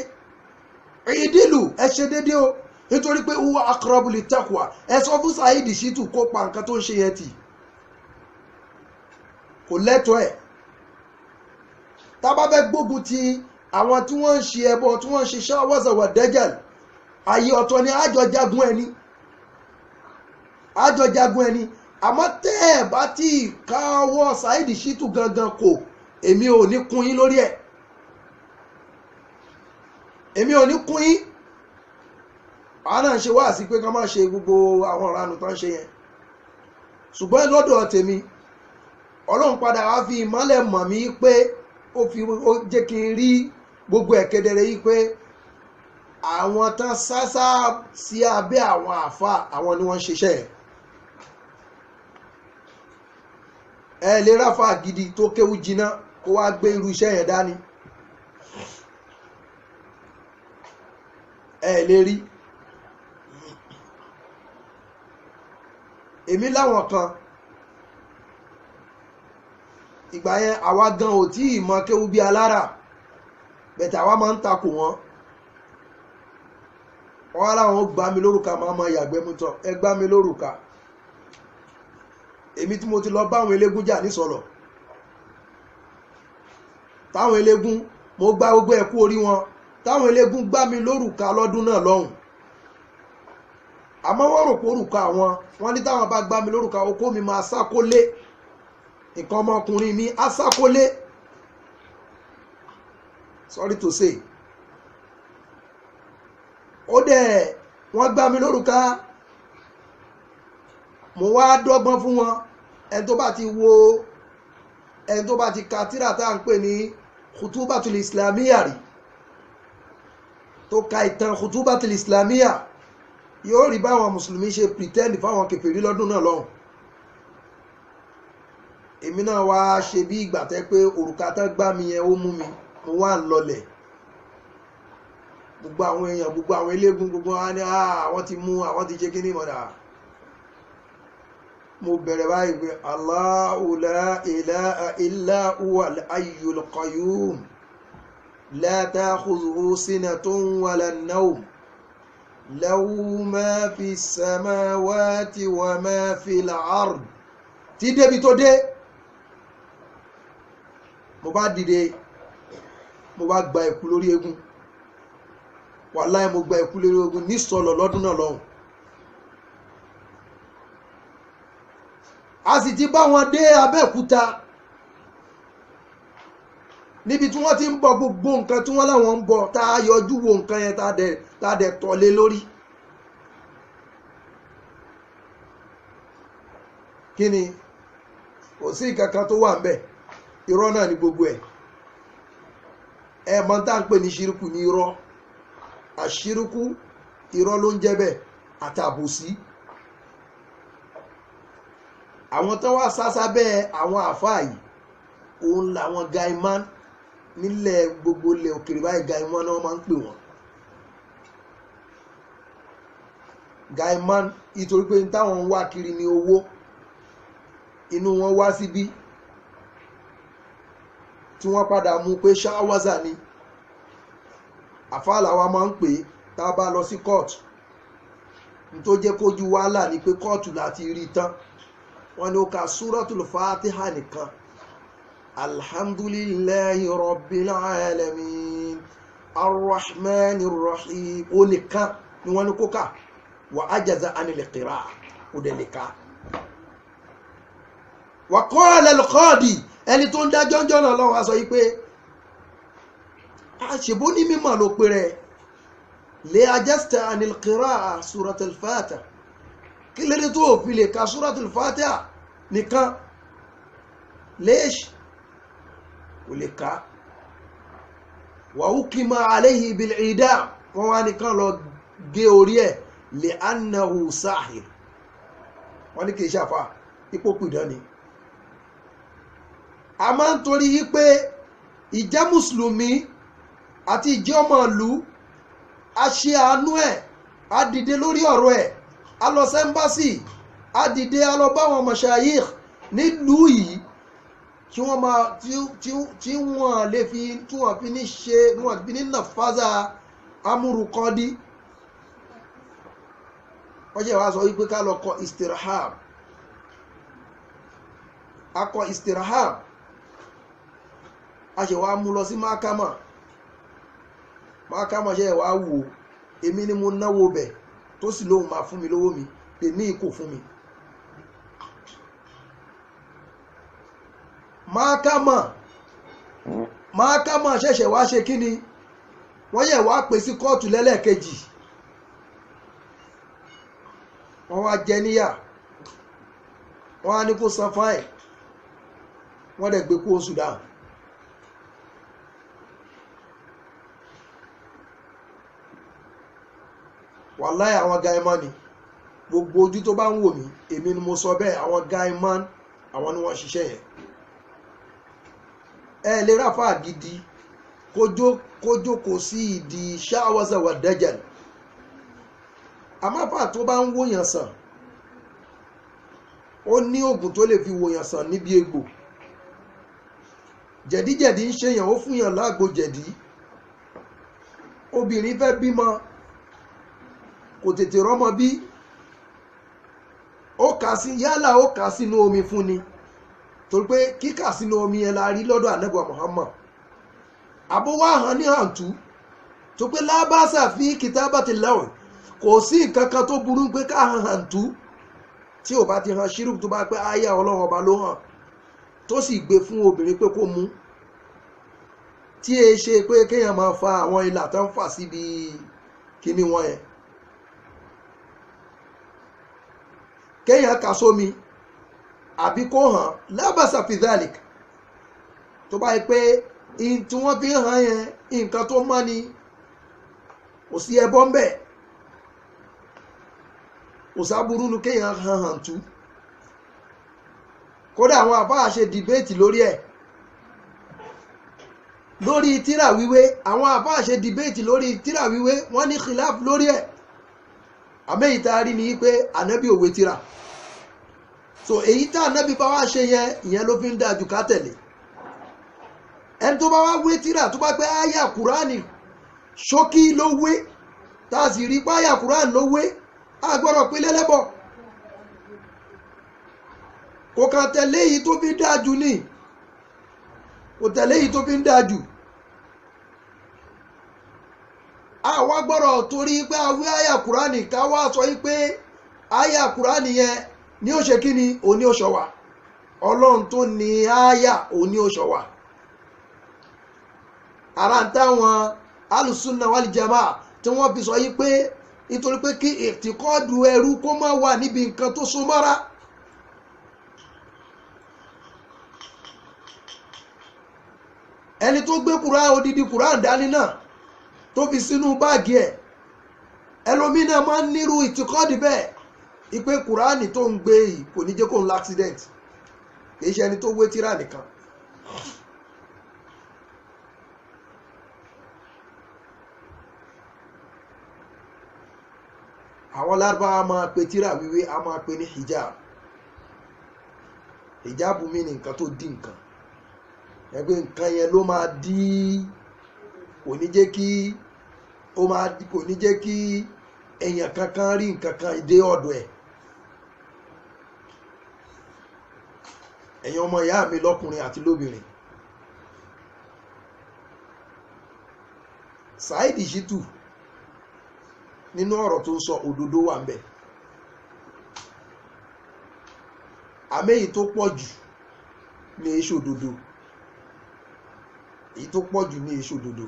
ìdílù ẹ ṣe dédé o, nítorí pé huwa aqrabu littaqwa. ẹ sọ fún Saheed Shittu kó pa nǹkan tó ń ṣe yẹn tì, kò lẹ́tọ̀ọ́ ẹ̀. tá bá fẹ́ gbógun ti àwọn tí wọ́n ń ṣe ẹbọ, tí wọ́n ń ṣe ṣáwọ́sà wà dẹ́jẹ̀l, àyè ọ̀tọ̀ ni àjọ jagun ẹni, àjọ jagun ẹni. àmọ́ tẹ́ ẹ̀ bá tí káwọ́ Saheed Shittu gangan kò, èmi ò ní kún yín lórí ẹ̀, èmi ò ní kún yín. àwọn náà ń ṣe wá sí pé ká má ṣe gbogbo àwọn ìranù tó ń ṣe yẹn, ṣùgbọ́n lọ́dọ̀ tèmi Ọlọ́run padà wá fi ìmọ́lẹ̀ mọ̀ mí pé ó jẹ́ kí n rí gbogbo ẹ̀ kedere yìí pé àwọn tán sásá sí abẹ́ àwọn àfa, àwọn ni wọ́n ń ṣiṣẹ́ ẹ̀. ẹ lè ráfà gidi tó kéwú jiná kó wá gbé irú iṣẹ́ yẹn dání, ẹ lè rí. èmi láwọn kan ìgbà yẹn àwa gan ò tí ì mọ kéwú bí alára, bẹ̀tẹ̀ àwa máa ń takò wọ́n. wọ́n láwọn ó gbá mi lórúkà, máa ma yàgbẹ́ mú tán, ẹ gbá mi lórúkà. èmi tí mo ti lọ báwọn eléégún jà nísọ̀lọ̀, táwọn eléégún mo gbá gbogbo ẹ̀kú orí wọn, táwọn eléégún gbá mi lórúkà lọ́dún náà lọ́hùn. àmọ́ wọ́n rò pé orúkà wọn ní táwọn bá gbá mi lórúkà okó mi máa sákólé, nǹkan ọmọkùnrin mi á sákólé. sorry to say. ó dẹ̀ wọ́n gbá mi lórúkà, mo wá dọ́gbọ́n fún wọn. ẹni tó bá ti ka tírà tá à ń pè ní khutubatul islamiyya rí, tó ka ìtàn khutubatul islamiyya, yóò rí báwọn mùsùlùmí ṣe pretend fáwọn kèfèrí lọ́dún náà lọ́hùn. èmi náà wá ṣe bí ìgbà tẹ́ pé òrùka tán gbá mi yẹn ó mú mi, mo wá ń lọlẹ̀, gbogbo àwọn èèyàn gbogbo àwọn eléégún gbogbo wọn ní àwọn ti mú àwọn ti ṣe kíní mọ̀dà mo bẹ̀rẹ̀ báyìí pé Allahu la ilaha illa huwa al-hayyul qayyum la ta'khudhuhu sinatun wala nawm lahu ma fi samawati wa ma fil ard tí débi tó dé mo bá dìde mo bá gba ẹ̀kú lórí eégún wàláhì mo gba ẹ̀kú lórí eégún ní sọ̀lọ̀ lọ́dún náà lọ́hùn. a sì ti bá wọn dé Abẹ́òkúta níbi tí wọ́n ti ń bọ gbogbo nǹkan tí wọ́n láwọn ń bọ tá a yọjú wo nǹkan yẹn tá a dẹ̀ tọ̀lé lórí. kí ni kò sí nǹkan kan tó wà ń bẹ̀ irọ́ náà ni gbogbo ẹ̀ mọ̀ tá à ń pè ní ṣírùkù ní irọ́ àṣírùkù irọ́ ló ń jẹ́ bẹ́ẹ̀ àtàbòsí. àwọn tó wá sásá bẹ́ẹ̀ àwọn àfáà yìí òun làwọn gaiman nílẹ̀ gbogbo ilẹ̀ òkèrè báyìí gaiman náà máa ń pè wọ́n. gaiman nítorí pé táwọn ń wá kiri ní owó inú wọn wá síbí tí wọ́n padà mú pé ṣáwázà ni àfáà làwa máa ń pè tá a bá lọ sí kóòtù nítorí jẹ́ kójú wàhálà ni pé kóòtù láti rí tán wọ́n ní ó ka súratul fatiha nìkan alhamdulillahi rabbil alamin arrahmanir rahim ó nìkan ni wọ́n ní kó kà wà ajaza anil qira'a ó dẹ̀ lè ka. wa qala al-qadi ẹni tó ń dá jọ́njọ́ náà lọ́wọ́ aṣọ yìí pé àṣebó ní mímọ̀ ló pé rẹ̀ lè ajasta anil qira'a súratul fatiha kí lè tó fi lè ka suratul fatiha nìkan léṣ kò lè ka wa hukima alayhi bil idam wọ́n wá nìkan lọ gé orí ẹ̀ li annahu sahir wọ́n ní kìí ṣàfà ipò pìdán ni. a máa ń torí yí pé ìjẹ́ mùsùlùmí àti ìjẹ́ ọmọ ìlú a ṣe àánú ẹ̀ a dìde lórí ọ̀rọ̀ ẹ̀ a lọ sẹ́ńbásì a dìde a lọ bá àwọn mashayikh nílùú yìí tí wọ́n máa tí wọ́n lè fi tí wọ́n fi ní ṣe wọ́n fi ní nàfàzà amúrukọ́dí wọ́n ṣe wá sọ wípé ká lọ kọ istirham a kọ istirham a ṣe wá mú lọ sí mákàmà ṣe wá wò èmi ni mo náwó bẹ̀ tó sì lóhun máa fún mi lówó mi tèmi kò fún mi. mákàmà ṣẹ̀ṣẹ̀ wá ṣe kí ni wọ́n yẹ̀ wá pè sí kóòtù lẹ́lẹ́kejì wọ́n wá jẹ níyà wọ́n á ní kó san fáìn wọ́n dẹ̀ gbé kó Sudan. wàláhì àwọn gaiman ni gbogbo ojú tó bá ń wò mí èmi ni mo sọ bẹ́ẹ̀ àwọn gaiman àwọn ni wọ́n ṣiṣẹ́ yẹn. ẹ lè ráfà gidi kójókòó sí ìdí ṣáwọ́sà wà dájàl àmáfà tó bá ń wòyàn sàn ó ní oògùn tó lè fi wòyàn sàn níbi egbò jẹ̀díjẹ̀dí ń ṣèyàn ó fúnyàn lágbo jẹ̀dí obìnrin fẹ́ bímọ kò tètè rọ́mọ bí ó kà sí yálà ó kà sínú omi fún ni torí pé kíkà sínú omi yẹn la rí lọ́dọ̀ Ànábì Muhammad àbówá hàn ní hàǹtú tó pé lábàṣà fi kitabati lawn kò sí nǹkan kan tó burú pé ká hàn hàǹtú tí ò bá ti hàn ṣírùkù tó bá pé àyà Ọlọ́run ọba ló hàn tó sì gbé fún obìnrin pé kó mú tí e ṣe pé kéèyàn máa fa àwọn ìlà tó ń fà síbi kíní wọn yẹn kéèyàn kà sómi àbí kó hàn lábàṣà fi dhalik tó bá yẹ pé tí wọ́n fi hàn yẹn nǹkan tó mọ́ ni kò sí ẹbọ ń bẹ̀ kò sáburú nu kéèyàn hàn tú kódà àwọn àfáà ṣe dìbéètì lórí ẹ̀ lórí tírà wíwé àwọn àfáà ṣe dìbéètì lórí tírà wíwé wọ́n ní khilaf lórí ẹ̀ àmẹ́yìí tá a rí ni pé ànábì òwe tírà so èyí tá ànábì bá wá ṣe yẹn ìyẹn ló fi ń dájú ká tẹ̀lé ẹni tó bá wá wé tírà tó bá pẹ́ àyà kùránì ṣókí ló wé tá a sì rí pé àyà kùránì ló wé a gbọ́dọ̀ pé lẹ́lẹ́bọ̀ kò kàn tẹ̀lé èyí tó fi ń dájú ní kò tẹ̀lé èyí tó fi ń dájú àwa gbọ́dọ̀ torí pé a wé àyà kùránì ká wá sọ pé àyà kùránì yẹn ní ó ṣe kí ni òní ó ṣọwà ọlọ́run tó ní àyà òní ó ṣọwà ara ń táwọn alùsùnà wal jamaa tí wọ́n fi sọ yí pé nítorí pé kí ìtìkọ́dù ẹrú kó má wà níbi nǹkan tó so mọ́ra ẹni tó gbé kùrán odidi kùrán dání náà tó fi sínú báàgì ẹ̀ ẹlòmínà máa ń nírú ìtìkọ́dù bẹ́ẹ̀ ipe kùránì tó ń gbé yìí kò ní jẹ́ kó ń la accident kì í ṣe ẹni tó wé tírà nìkan àwọn lárúbáwá máa pe tírà wíwé a máa pe ní hijab hijab mi ní nǹkan tó dí nǹkan ẹgbẹ́ nǹkan yẹn ló máa dí kò ní jẹ́ kí kò ní jẹ́ kí èèyàn kankan rí nǹkan kan dé ọ̀dọ̀ ẹ̀ ẹ̀yin ọmọ ìyá mi lọ́kùnrin àti lóbìnrin Saheed Shittu nínú ọ̀rọ̀ tó ń sọ òdodo wà ń bẹ̀ àmẹ́yìn tó pọ̀ jù ní èṣù òdodo èyí tó pọ̀ jù ní èṣù òdodo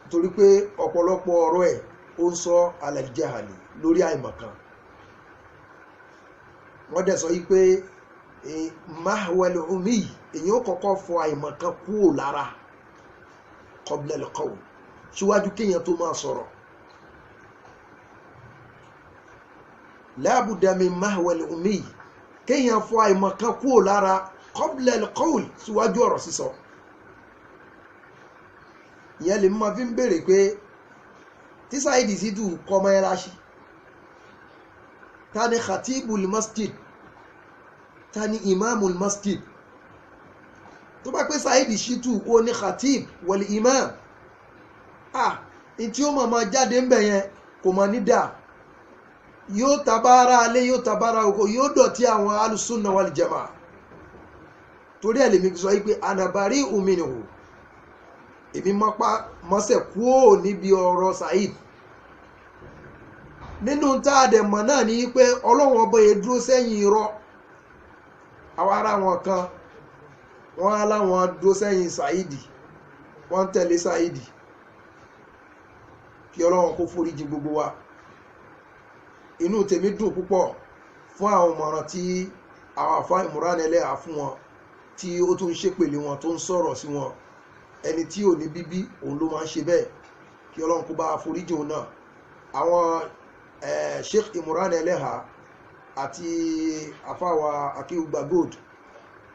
torí pé ọ̀pọ̀lọpọ̀ ọ̀rọ̀ ẹ̀ ó ń sọ alẹ́jàhàlì lórí àìmọ̀kan wọ́n dẹ̀ sọ yí pé mahwal umi èyí ó kọ́kọ́ fọ àìmọ̀kan kúrò lára qabla al-qawl síwájú kéèyàn tó máa sọ̀rọ̀ la budda min mahwal umi kéèyàn fọ àìmọ̀kan kúrò lára qabla al-qawl síwájú ọ̀rọ̀ sísọ ìyẹn lè máa fi ń béèrè pé tí Saheed Shittu kọ́ mọ́ẹ́láṣí ta ni khatibul masjid ta ni imamul masjid tó bá pé Saheed Shittu ó ní khatib wal imam ní tí ó máa jáde ń bẹ̀ yẹn kò mọ̀ ní dà yóò tabára alẹ́ yóò tabára oko yóò dọ̀tí àwọn alùsùnà wal jamaa torí ẹ̀ lèmi sọ pé anabari uminihu èmi mọ́sẹ̀ kúò níbi ọ̀rọ̀ Saheed nínú tá a dẹ̀ mọ̀ náà ní pé ọlọ́run ọba yẹn dúró sẹ́yìn irọ́ àwọn ará wọn kan wọ́n á láwọn dúró sẹ́yìn Saheed wọ́n ń tẹ̀lé Saheed kí ọlọ́run kó foríjì gbogbo wa inú tèmi dùn púpọ̀ fún àwọn ọmọràn tí àwọn àfáà Imran Eleha fún wọn tí ó tún ń ṣépèlé wọn tó ń sọ̀rọ̀ sí wọn ẹni tí ò ní bíbí òun ló máa ń ṣe bẹ́ẹ̀ kí ọlọ́run kó bá foríjì òun náà àwọn Sheikh Imran Eleha àti àfáwà Akéwùgbà Gold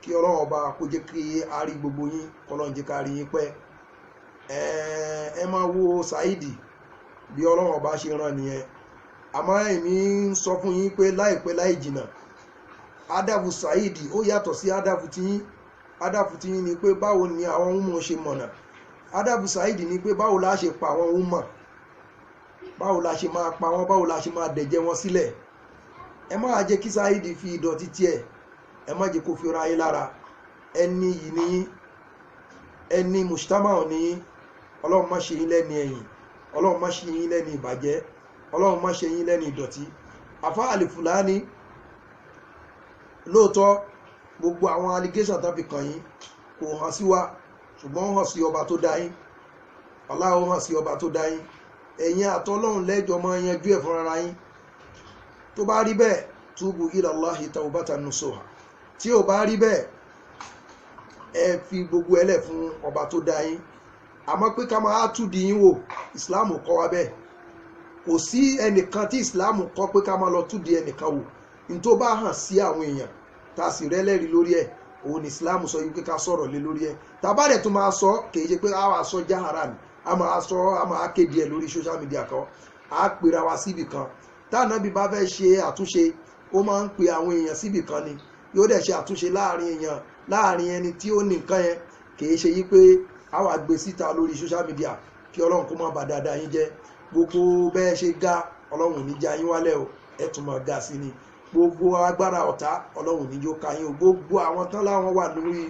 kí ọlọ́run ọba kó jẹ́ kí a rí gbogbo yín kọ́lọ́run jẹ́ ká rí yín pẹ́ ẹ máa wo Saheed bí ọlọ́run ọba ṣe rán nìyẹn àmọ́ èmi ń sọ fún yín pé láìpẹ́ láì jìnnà ádàbù Saheed ó yàtọ̀ sí ádàbù tiyín ni pé báwo ni àwọn ọmọ ṣe mọ̀nà ádàbù Saheed ni pé báwo la ṣe pa àwọn ọmọ báwo la ṣe máa pa wọ́n báwo la ṣe máa dẹ̀jẹ̀ wọn sílẹ̀ ẹ má jẹ́ kí Saheed fi ìdọ̀tí tiẹ̀ ẹ má jẹ́ kó fi ra yín lára ẹni yìí ní ẹni mùsùtámà ní ọlọ́run má ṣe yín lẹ́ni ẹ̀yìn ọlọ́run má ṣe yín lẹ́ni ìbàjẹ́ ọlọ́run má ṣe yín lẹ́ni ìdọ̀tí Àfá Al-Fulani lóòótọ́ gbogbo àwọn allegation tó fi kàn yín kò hàn sí wa ṣùgbọ́n ó hàn sí ọba tó dá yín Allah ó hàn sí ọba tó dá yín ẹ̀yin àtọlọ́run lẹ́jọ́ máa yanjú ẹ̀ fúnra yín tó bá rí bẹ́ẹ̀ túbù ila Allahi tawbatan nasuha tí ò bá rí bẹ́ẹ̀ ẹ fi gbogbo ẹlẹ̀ fún ọba tó dá yín àmọ́ pé ká máa túdi yín wò Islam kọ́ wa bẹ́ẹ̀ kò sí ẹnìkan tí Islam kọ́ pé ká máa lọ túdi ẹnìkan wò ní tó bá hàn sí àwọn èèyàn tá a sì rẹ́lẹ́rìí lórí ẹ̀ òun ní Islam sọ yìí pé ká sọ̀rọ̀ lé lórí ẹ̀ tàbá dẹ̀ tó máa sọ kì í ṣe pé a wà sọ jáhara ni a máa kéde ẹ̀ lórí social media kan a pera wa síbì kan tánàbí bá fẹ́ ṣe àtúnṣe ó máa ń pe àwọn èèyàn síbì kan ni yóò dẹ̀ ṣe àtúnṣe láàrin ẹni tí ó ní nǹkan yẹn kì í ṣe yí pé a wà gbé síta lórí social media kí ọlọ́run kó má bà dáadáa yín jẹ́ gbogbo bẹ́ẹ̀ ṣe ga ọlọ́run ní já yín wálẹ̀ o ẹ̀ tún máa ga sí ni gbogbo agbára ọ̀tá ọlọ́run ní yóò ka yín o gbogbo àwọn tán láwọn wà lórí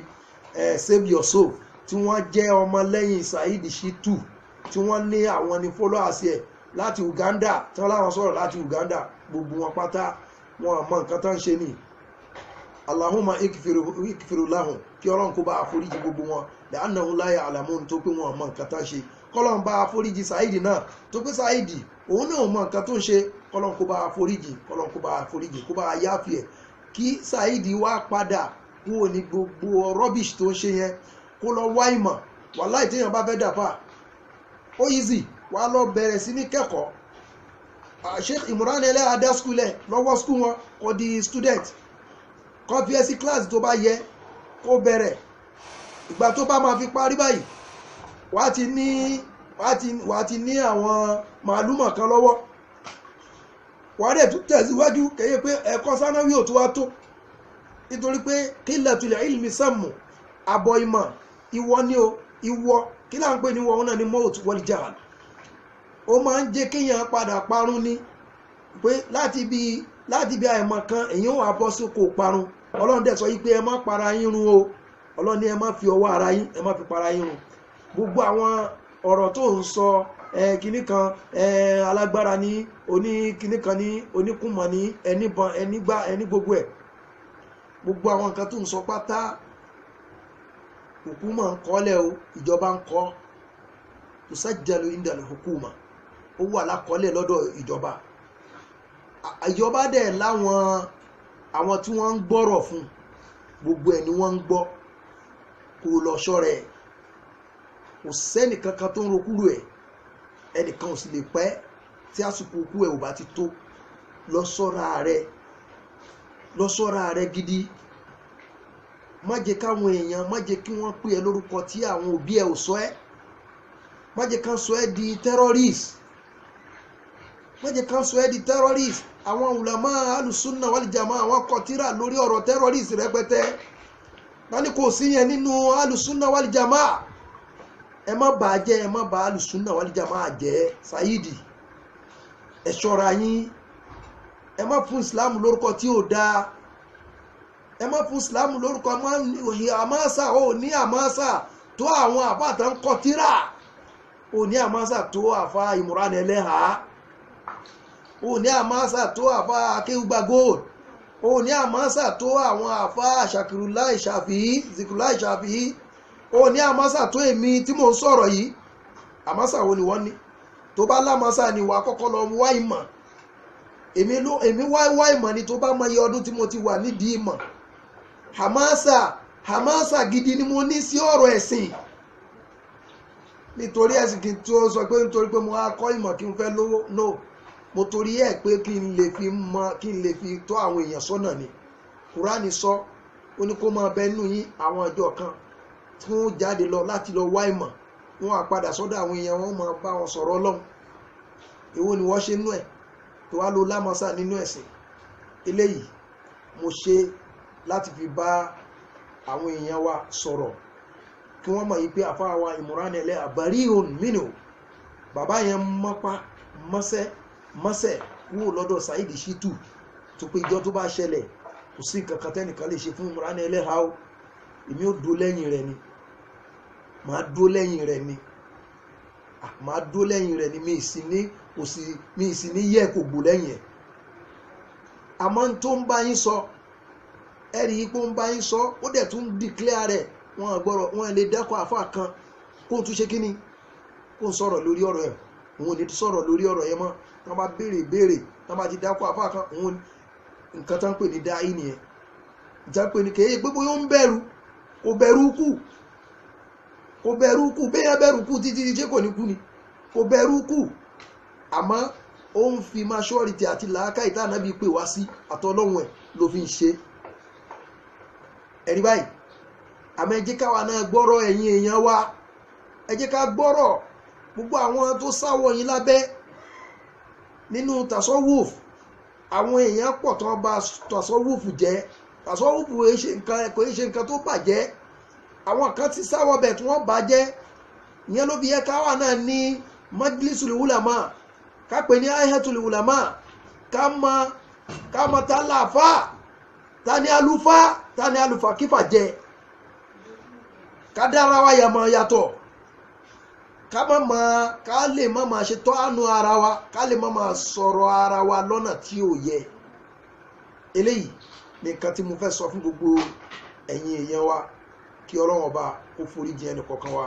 save your soul tí wọ́n jẹ́ ọmọ lẹ́yìn Saheed Shittu tí wọ́n ní àwọn ní followers ẹ̀ láti Uganda tán láwọn sọ̀rọ̀ láti Uganda gbogbo wọn pátá wọn mọ nǹkan tán ṣe ní Allahumma ikfiru lahum kí ọlọ́run kó bá àforíjì gbogbo wọn li'annahum la ya'lamun tó pé wọn mọ nǹkan tán ṣe kọ́lọ́n bá àforíjì Saheed náà tó pé Saheed òun náà mọ nǹkan tó ń ṣe kọ́lọ́n kó bá àforíjì kó bá yáfi ẹ̀ kí Saheed wá padà kúrò ní gbogbo rubbish tó ń ṣe yẹn kó lọ wá ìmọ̀ wàláhì téèyàn bá fẹ́ dàpá ó easy wà lọ bẹ̀rẹ̀ sí ní kẹ́kọ̀ọ́ Sheikh Imran Eleha dá skul ẹ̀ lọ́wọ́ skul wọn kọ́ di student kọ́ fi ẹsí class tó bá yẹ kó bẹ̀rẹ̀ ìgbà tó bá máa fi parí báyìí wà á ti ní àwọn màálùmọ̀ kan lọ́wọ́ wà á dẹ̀ tún tẹ̀síwájú kẹ́yẹ pé ẹ̀kọ́ sánáwí ò tó wá tó nítorí pé qillatul ilmi sammu àbọ̀ ìmọ̀ ìwọ ni o ìwọ kí là ń pè ní wọn náà ni maut wal jahl ó máa ń jẹ́ kéèyàn padà parun ni pé láti bí àìmọ̀ kan èyàn wà bọ́ sí kò parun ọlọ́run dẹ̀ sọ yí pé ẹ má para yín run o ọlọ́run ní ẹ má fi ọwọ́ ara yín ẹ má fi para yín run gbogbo àwọn ọ̀rọ̀ tó ń sọ kìnnì kan alágbára ní oní kìnnì kan ní oníkùnmọ̀ ní ẹnìbọn ẹnigbá ẹni gbogbo ẹ̀ gbogbo àwọn nǹkan tó ń sọ pátá hukuma ń kọ́lẹ̀ o ìjọba ń kọ́ tusajjalu indal hukuma ó wà lákọọ́lẹ̀ lọ́dọ̀ ìjọba dẹ̀ àwọn tí wọ́n ń gbọ́rọ̀ fún gbogbo ẹ̀ ni wọ́n ń gbọ́ kò lọ ṣọ́rẹ̀ kò sẹ́nì kankan tó ń rokúrò ẹ̀ ẹnìkan ò sì lè pẹ́ tí àsìkò òkú ẹ̀ ò bá ti tó lọ ṣọ́ra rẹ̀ gidi má jẹ́ káwọn èèyàn má jẹ́ kí wọ́n pè ẹ́ lórúkọ tí àwọn òbí ẹ̀ ò sọ ẹ́ má jẹ́ kán sọ ẹ́ di terrorist àwọn ulama alùsùnà wàlìjàmá àwọn kọtíra lórí ọ̀rọ̀ terrorist rẹpẹtẹ wọ́n ní kò sí yẹn nínú alùsùnà wàlìjàmá ẹ má bà á jẹ́ ẹ má bà alùsùnà wàlìjàmá jẹ́ Saheed ẹ ṣọ́ra yín ẹ má fún Islam lórúkọ tí ò dáa ẹ má fún Islam lórúkọ àmásà ò ní àmásà tó àwọn àbáta ń kọtíra ò ní àmásà tó àfá Imran Eleha ò ní àmásà tó àfá Akéwùgbà Gold ò ní àmásà tó àwọn àfá Zakirullah Shafi'i ò ní àmásà tó èmi tí mò ń sọ̀rọ̀ yìí àmásà wo ni wọ́n ní tó bá lámásà ni wà kọ́kọ́ lọ wá ìmọ̀ èmi wá ìmọ̀ ni tó bá mọ iye ọdún tí mo ti wà nídìí ìmọ̀ hamasa gidi ni mo ní sí ọ̀rọ̀ ẹ̀sìn nítorí ẹ̀sìn kí n tó sọ pé nítorí pé mo á kọ́ ìmọ̀ kí n fẹ́ lówó no mo torí ẹ̀ pé kí n lè fi tọ́ àwọn èèyàn sọ́nà ni Kùránì sọ ó ní kó máa bẹ nínú yín àwọn ọjọ́ kan tí wọ́n jáde lọ láti lọ wá ìmọ̀ wọ́n á padà sọ́dọ̀ àwọn èèyàn wọn máa bá wọn sọ̀rọ̀ Ọlọ́run èwo ni wọ́n ṣe nú ẹ̀ tó wá lo lámọ́sà nínú ẹ̀sìn eléyìí mo ṣe láti fi bá àwọn èèyàn wa sọ̀rọ̀ kí wọ́n mọ̀ yí pé àfáà wa Imran Eleha bari'un minhu bàbá yẹn mọ́sẹ̀ kúrò lọ́dọ̀ Saheed Shittu tó pé ìjọ tó bá ṣẹlẹ̀ kò sí nǹkan kan tẹ́nìkan lè ṣe fún Imran Eleha o èmi ò dó lẹ́yìn rẹ̀ ni màá dó lẹ́yìn rẹ̀ ni mi ì sí ní yẹ kò gbò lẹ́yìn ẹ̀ àmọ́ tó ń bá yín sọ ẹ̀rí ipò ń bá yín sọ ó dẹ̀ tún declare rẹ̀ wọn lè dẹ́kọ̀ àfáà kan kó tún ṣe kíní kó ń sọ̀rọ̀ lórí ọ̀rọ̀ ẹ̀ òun ò ní sọ̀rọ̀ lórí ọ̀rọ̀ ẹ̀ mọ́ wọ́n bá béèrè wọ́n bá ti dẹ́kọ̀ àfáà kan òun nǹkan tán pè ní dáì nìyẹn ìjà pè ní kéye gbogbo yóò ń bẹ̀rù kò bẹ̀rù kú bẹ́ẹ̀ bẹ̀rù kú títí ṣé kò ní kú ni kò bẹ̀rù kú àmọ́ ó ń fi maturity àti làákà ìtànàbí pè wá sí àtọ́lọ́hun ẹ̀ ló fi ń ṣe ẹ̀rí báyìí àmọ́ ẹ jẹ́ káwa náà gbọ́rọ̀ ẹ̀yin èèyàn wa, ẹ jẹ́ ká gbọ́rọ̀ gbogbo àwọn tó sáwọ̀ yín lábẹ́ nínú tasawuf. Àwọn èèyàn pọ̀ tó ń ba tasawuf jẹ́. Tasawuf kò ṣe nǹkan tó bàjẹ́. Àwọn kan ti sáwọ̀ bẹ̀ tí wọ́n bàjẹ́. Ìyẹn ló fi yẹ káwa náà ní majlisul ulama, ká pè ní ayatul ulama, ká mọ ta láàfà, ta ní àlùfáà, ta ní àlùfáà kífà jẹ, ká dára wa yàtọ̀, ká lè má máa ṣe tọ́ àánú ara wa, ká lè má máa sọ̀rọ̀ ara wa lọ́nà tí ò yẹ. Eléyìí nìkan tí mo fẹ́ sọ fún gbogbo ẹ̀yin èèyàn wa, kí Ọlọ́run ọba kó foríjì ẹnì kọ̀ọ̀kan wa,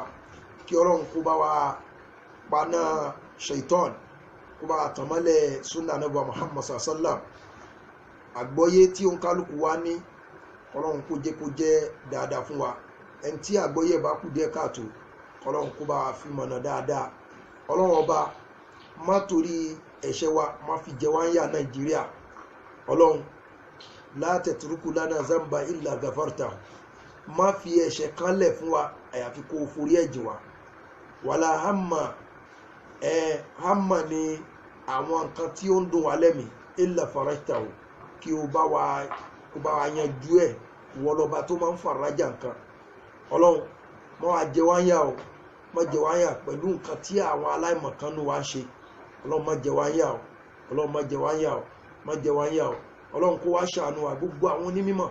kí Ọlọ́run kó bá wa paná shaitan, kó bá tàn mọ́lẹ̀ sunna Ànábì Muhammad sallam. Àgbọ́yé tí ó ń kálukú wa ní, Ọlọ́run kó jẹ́ dáadáa fún wa. Ẹni tí àgbọ́yé bá kú díẹ̀ káàtó, Ọlọ́run kó bá fi mọ̀nà dáadáa. Ọlọ́run ọba má torí ẹ̀ṣẹ̀ wa má fi jẹ wá ń yà Nàìjíríà. Ọlọ́run la tatruku lana zamba illa ghafarta, má fi ẹ̀ṣẹ̀ kan lẹ̀ fún wa àyàfi kó forí ẹ̀jìn wa. Wàlá hamma ni àwọn nǹkan tí ó ń dùn wá lẹ́mìí illa farajtahu, kí o bá wa yanjú ẹ̀. Wọ́n lọ́ba tó máa ń farajà nǹkan. Ọlọ́run má wá jẹ wá ń yà o, má jẹ wá ń yà pẹ̀lú nǹkan tí àwọn aláìmọ̀kan nù wá ń ṣe. Ọlọ́run má jẹ wá ń yà o, Ọlọ́run má jẹ wá ń yà o, má jẹ wá ń yà o. Ọlọ́run kó wá ṣàánú wa gbogbo àwọn onímọ̀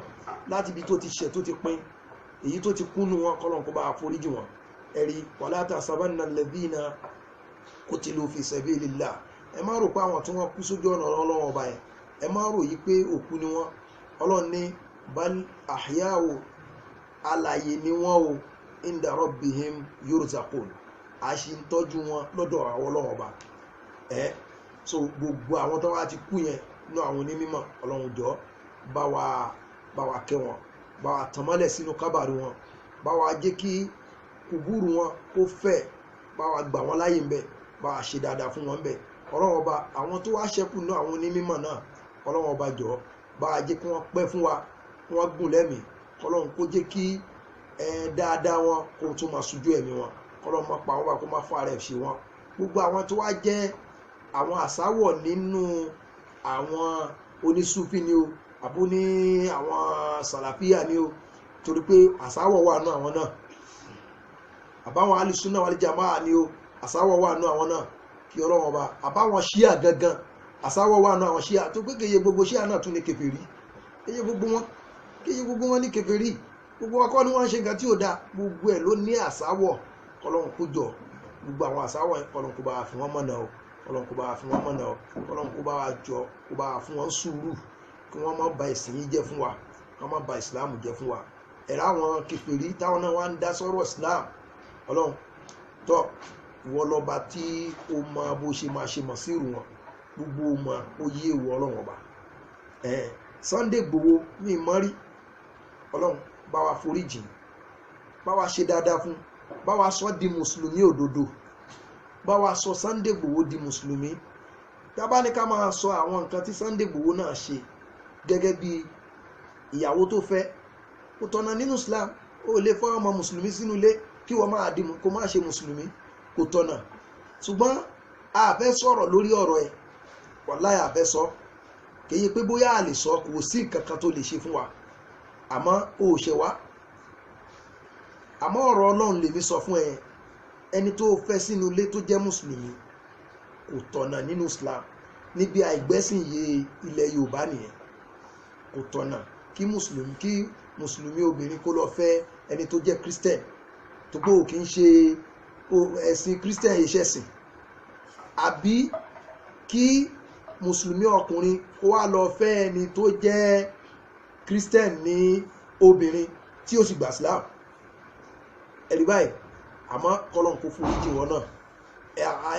láti ibi tó ti ṣẹ̀ tó ti pín, èyí tó ti kúnnú wọn, kọ́lọ́run kó bá foríjì wọn. Ẹ̀rí wala tahsabanna alladhina qutilu fi sabilillah. Ẹ má rò pé àwọn tí wọ́n kú sójú ọ̀nà Ọlọ́run ọba yẹn, ẹ má rò yí pé òkú ni wọ́n. Ọlọ́run ní bal ahya'u, alààyè ni wọ́n o, inda rabbihim yurzaqun, a ṣì ń tọ́jú wọn lọ́dọ̀ àwọn Ọlọ́run ọba. So gbogbo àwọn tó wá ti kú yẹn nínú àwọn onímọ̀, Ọlọ́run jọ̀ọ́ bá wa kẹ́ wọn, bá wa tàn mọ́lẹ̀ sínú kábàrí wọn, bá wa jẹ́ kí kùbúrù wọn kó fẹ̀, bá wa gbà wọ́n láyè ń bẹ̀, bá wa ṣe dáadáa fún wọn ń bẹ̀. Ọlọ́run ọba àwọn tó wá ṣẹ́kù náà àwọn onímọ̀ náà, Ọlọ́run ọba jọ̀ọ́ bá wa jẹ́ kí wọ́n pẹ́ fún wa, kí wọ́n gùn lẹ́mìí. Ọlọ́run kó jẹ́ kí dáadáa wọn kó tún máa ṣojú ẹ̀mí wọn. Ọlọ́run má pa wọ́n bá kó má fà rẹ̀ ṣe wọn. Gbogbo àwọn tó wá jẹ́ àwọn àsáwọ̀ nínú àwọn onísúfí ni o, àbú ní àwọn sàlàfíà ni o, torí pé àsáwọ̀ wà nù àwọn náà. Àbáwọn alìsúnà wal jamaa ni o, àsáwọ̀ wà nù àwọn náà. Kí Ọlọ́run ọba, àbáwọn ṣíà gangan, àsáwọ̀ wà nù àwọn ṣíà, tó pé kéye gbogbo ṣíà náà tún ní kèfèrí, kéye gbogbo wọn ní kèfèrí. Gbogbo wọn kọ́ ni wọ́n ń ṣe nǹkan tí ò dáa, gbogbo ẹ̀ ló ní àsáwọ̀. Ọlọ́run kó jọ gbogbo àwọn àsáwọ̀ yẹn, Ọlọ́run kó bá fi wọ́n mọ̀nà o, Ọlọ́run kó bá fi wọ́n mọ̀nà o, Ọlọ́run kó bá jọ kó bá fún wọn sùúrù, kí wọ́n má ba ìsìn yìí jẹ́ fún wa, kí wọ́n má ba ìsìláàmù jẹ́ fún wa. Ẹ̀rọ àwọn kèfèrí táwọn náà wá ń dá sọ́rọ̀ ìsìláàmù. Ọlọ́run tọ́ ìwọ lọ́ba tí ó mọ bó ṣe máa ṣe mọ̀ sí ìrù wọn, gbogbo mọ ó yé ìwọ Ọlọ́run ọba. Sunday Igboho mi mọ́ rí, Ọlọ́run bá wa foríjì, bá wa ṣe dáadáa fún, bá wa sọ di mùsùlùmí òdodo, bá wa sọ Sunday Igboho di mùsùlùmí. Tá bá ní ká máa sọ àwọn nǹkan tí Sunday Igboho náà ṣe gẹ́gẹ́ bí ìyàwó tó fẹ́, kò tọ̀nà nínú Islam. Ó lè fọ́ ọmọ mùsùlùmí sínú ilé kí wọ́n máa dì kó má ṣe mùsùlùmí, kò tọ̀nà. Ṣùgbọ́n a fẹ́ sọ̀rọ̀ lórí ọ̀rọ̀ ẹ̀, wàláhì a fẹ́ sọ, kéye pé bóyá a lè sọ, kò sí nǹkan kan tó lè ṣe fún wa, àmọ́ ó ṣe wá. Àmọ́ ọ̀rọ̀ Ọlọ́run lèmi sọ fún ẹ, ẹni tó fẹ́ sínú ilé tó jẹ́ mùsùlùmí kò tọ̀nà nínú Islam. Níbi àìgbẹ́sìn yé ilẹ̀ Yorùbá nìyẹn, kò tọ̀nà kí mùsùlùmí obìnrin kó lọ fẹ́ ẹni tó jẹ́ Christian, tó gbó kì í ṣe ẹ̀sìn Christian yìí ṣẹ̀sìn. Àbí kí mùsùlùmí ọkùnrin kó wá lọ fẹ́ ẹni tó jẹ́ Christian ní obìnrin tí ó sì gbà Islam. Ẹ̀rí báyìí, àmọ́ kọ́lọ́n kó foríjì wọn náà,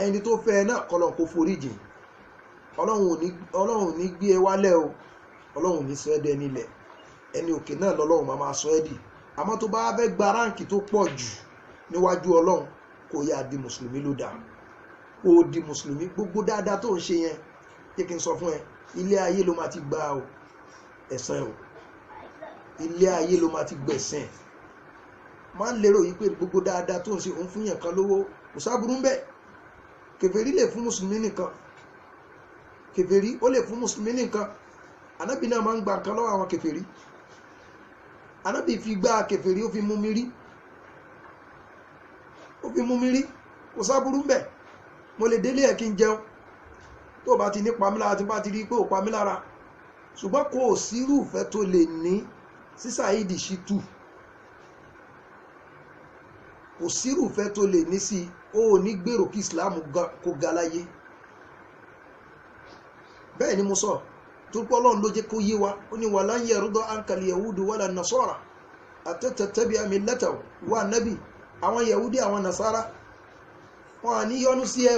ẹni tó fẹ́ náà kọ́lọ́n kó foríjì. Ọlọ́run ò ní gbé ẹ wálẹ̀ o, Ọlọ́run ò ní sọ ẹ́ dẹ nílẹ̀, ẹni òkè náà lọ́lọ́run máa sọ ẹ́ dì. Àmọ́ tó bá fẹ́ gba ráǹkì tó pọ̀ jù níwájú Ọlọ́run, kó yá di mùsùlùmí ló dáa, kó di mùsùlùmí. Gbogbo dáadáa tó ń ṣe yẹn, jẹ́ kí n sọ fún ẹ, ilé ayé ló máa ti gba ẹ̀san o, ilé ayé ló máa ti gbẹ̀sẹ̀. máa ń lérò yìí pé gbogbo dáadáa tó ń ṣe òun fún yàn kan lówó kò sáburú ń bẹ. Kèfèrí lè fún mùsùlùmí nìkan, kèfèrí ó lè fún mùsùlùmí nìkan. Ànábì náà máa ń gba nǹkan lọ́wọ́ àwọn kèfèrí. Ànábì fi gbá kèfèrí ó fi mú mi rí, ó fi mú mi rí, kò sáburú ń bẹ. Mo lè délé ẹ̀ kí n jẹun tó bá ti ní pamílára, tí bá ti rí pé ò pamílára, ṣùgbọ́n kò sírú ìfẹ́ tó lè ní sí Saheed Shittu, kò sírú ìfẹ́ tó lè ní sí ó ní gbèrò kí Islam kó ga láyé. Bẹ́ẹ̀ ni mo sọ, tó pọ́ Ọlọ́run ló jẹ́ kó yé wa, ó ní walan yarda ankal yahudu wala nasara hatta tattabi'a millatahum. Wa nábì, àwọn yahudi àwọn nasara wọn à ní yọ́nú sí ẹ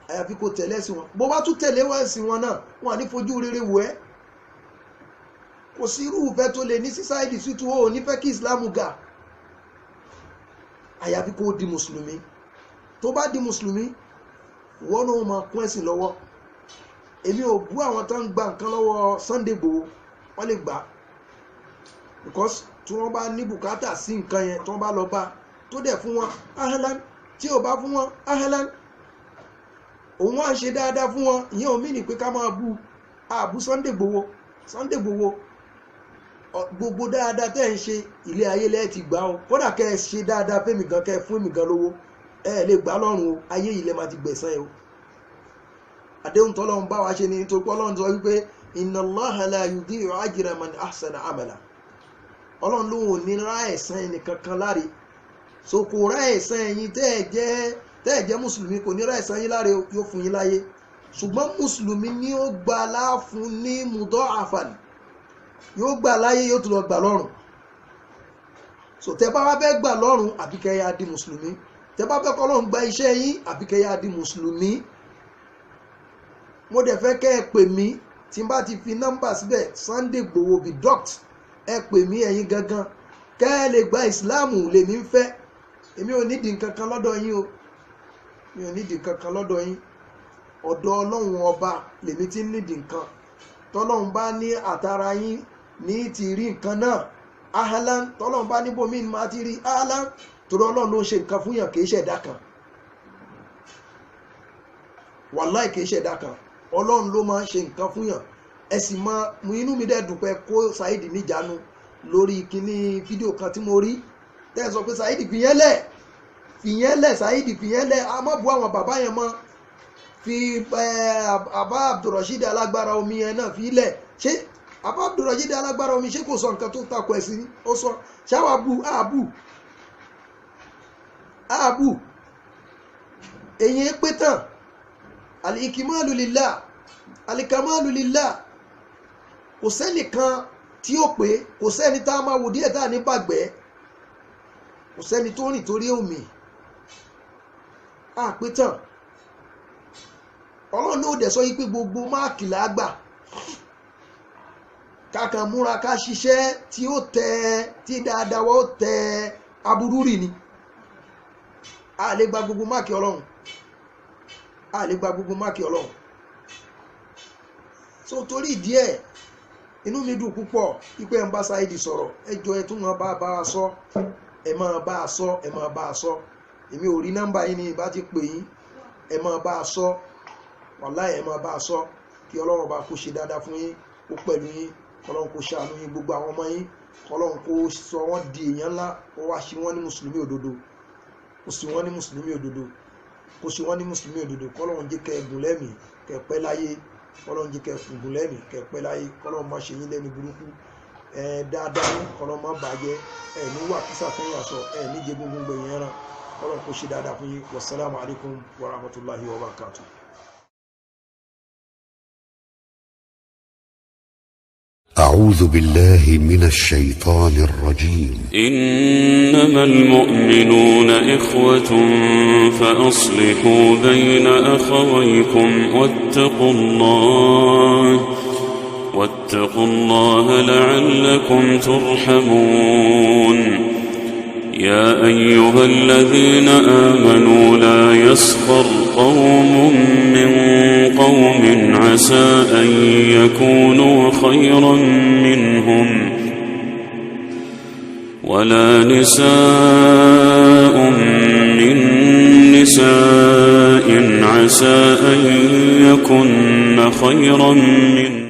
àyàfi kó tẹ̀lé sí wọn. Bó bá tún tẹ̀lé wá sí wọn náà, wọn à ní fojú rere wò ẹ́. Kò sí irú ìfẹ́ tó lè ní sí Saheed Shittu ó ní fẹ́ kí Islam ga àyàfi kó di mùsùlùmí. Tó bá di mùsùlùmí, wọ́n náà máa kún ẹ̀sìn lọ́wọ́. Èmi ò bú àwọn tó ń gba nǹkan lọ́wọ́ Sunday Igboho, wọ́n lè gbà, because tí wọ́n bá ní bùkátà sí nǹkan yẹn, tí wọ́n bá lọ bá tó dẹ̀ fún wọn ahlan, tí ò bá fún wọn ahlan, òun wá ń ṣe dáadáa fún wọn. Ìyẹn ò mí ní pé ká máa bú àbú Sunday Igboho. Sunday Igboho gbogbo dáadáa tẹ́ ń ṣe ilé ayé lẹ́ẹ̀ ti gbà ó, kódà kẹ́ ẹ ṣe dáadáa fẹ́mi gan, kẹ́ ẹ fún mi gan lówó, ẹ lè gbà lọ́rùn o, ayé yìí lẹ́ máa ti gbẹ̀san ẹ o. Àdéhùn tọ́lọ́run bá wa ṣe ni, nítorí pé Ọlọ́run sọ wípé inna Allaha la yudi'u ajra man ahsana amala. Ọlọ́run ló ń ní ra ẹ̀san ẹnì kankan láre, so kò ra ẹ̀san ẹ̀yin tẹ́ ẹ jẹ́ mùsùlùmí, kò ní ra ẹ̀san yín láre, yóò fún yín láyé. Ṣùgbọ́n mùsùlùmí ni ó gbà láàfún ní mudha'afan, yóò gbà láyé, yóò tún lọ gbà lọ́run. So tẹ́ bá wá fẹ́ gbà lọ́run, àbí kẹ́ yá di mùsùlùmí. Tẹ́ bá fẹ́ kọ́ Ọlọ́run gba iṣẹ́ yín, àbí kẹ́ yá di mùsùlùmí. Mo dẹ̀ fẹ́ kẹ́ ẹ pè mí, tí n bá ti fi nọ́mbà síbẹ̀, Sunday Igboho Bidoct, ẹ pè mí ẹ̀yin gangan, kẹ́ ẹ lè gba ìsìláàmù lèmi ń fẹ́. Èmi ò nídìí nǹkan kan lọ́dọ̀ yín o, mi ò nídìí nǹkan kan lọ́dọ̀ yín. Ọ̀dọ̀ Ọlọ́run ọba lèmi ti ń nídìí nǹkan. Tọ́lọ́run bá ní àtàrà yín ní ti rí nǹkan náà ahlan, tọ́lọ́run bá níbo mí máa ti rí ahlan, torí Ọlọ́run ló ń ṣe nǹkan fún yàn, kìí ṣẹ̀dá kan. Wàláì kìí ṣẹ̀dá kan, Ọlọ́run ló máa ń ṣe nǹkan fún yàn. Ẹ sì máa mú inú mi dẹ̀ dùn pé kó Saheed níjànú lórí kíní fídíò kan tí mo rí tẹ́ ẹ sọ pé Saheed fìyẹn lẹ̀ Saheed fìyẹn lẹ̀, a má bu àwọn bàbá yẹn mọ́, fi Abba Abdulrasheed Alágbára Omi yẹn náà fi lẹ̀. Ṣé Abba Abdulrasheed Alágbára Omi ṣé kò sọ nǹkan tó takò ẹ̀sìn? Ó sọ, ṣáwà àbù èyí pé tán. Al-ikmalu lillah, al-kamalu lillah. Kò sẹ́nìkan tí ó pé, kò sẹ́ni tá a máa wò díẹ̀ tá a ní bàgbẹ́, kò sẹ́ni tó rìn torí omi àpé tán. Ọlọ́run ló dẹ̀ sọ yí pé gbogbo máàkì lágbà, kàkàn múra ká ṣiṣẹ́ tí ó tẹ, tí dáadáa wọ́n tẹ aburú rì ni. A lè gba gbogbo máàkì Ọlọ́run, a lè gba gbogbo máàkì Ọlọ́run. So torí ìdí ẹ̀, inú mi dùn púpọ̀ wípé ẹ̀ ń bá Saheed sọ̀rọ̀. Ẹ jọ̀ọ́ ẹ tún máa bá a sọ, ẹ máa bá a sọ, ẹ máa bá a sọ. Èmi ò rí nọ́mbà yín ni ìbá ti pè yín, ẹ máa bá a sọ, wàláhì ẹ máa bá a sọ. Kí Ọlọ́run bá kó ṣe dáadáa fún yín, kó pẹ̀lú yín, Ọlọ́run kó ṣàánú yín, gbogbo àwọn ọmọ yín, Ọlọ́run kó sọ wọ́n di èèyàn ńlá, ó wá ṣe wọ́n ní mùsùlùmí òdodo, kó ṣe wọ́n ní mùsùlùmí òdodo, kó ṣe wọ́n ní mùsùlùmí òdodo. Kọ́lọ́run jẹ́ kẹ́ gùn lẹ́mìí, kẹ́ pẹ́ láyé, Kọ́lọ́run jẹ́ kẹ́ gùn lẹ́mìí, kẹ́ pẹ́ láyé. Kọ́lọ́run má ṣe yín lẹ́ni burúkú, dáadáa ní Kọ́lọ́run má bàjẹ́, ní wà kísà fún yàsọ, ní jẹ gbogbo gbẹ̀yìn ẹran. Kọ́lọ́run kó ṣe dáadáa fún yín. Wassalamu alaikum wa rahmatullahi wa barakatuh. أعوذ بالله من الشيطان الرجيم. إنما المؤمنون إخوة فأصلحوا بين أخويكم واتقوا الله لعلكم ترحمون. يا أيها الذين آمنوا لا يسخر قوم من قوم عسى أن يكونوا خيرا منهم ولا نساء من نساء عسى أن يكن خيرا من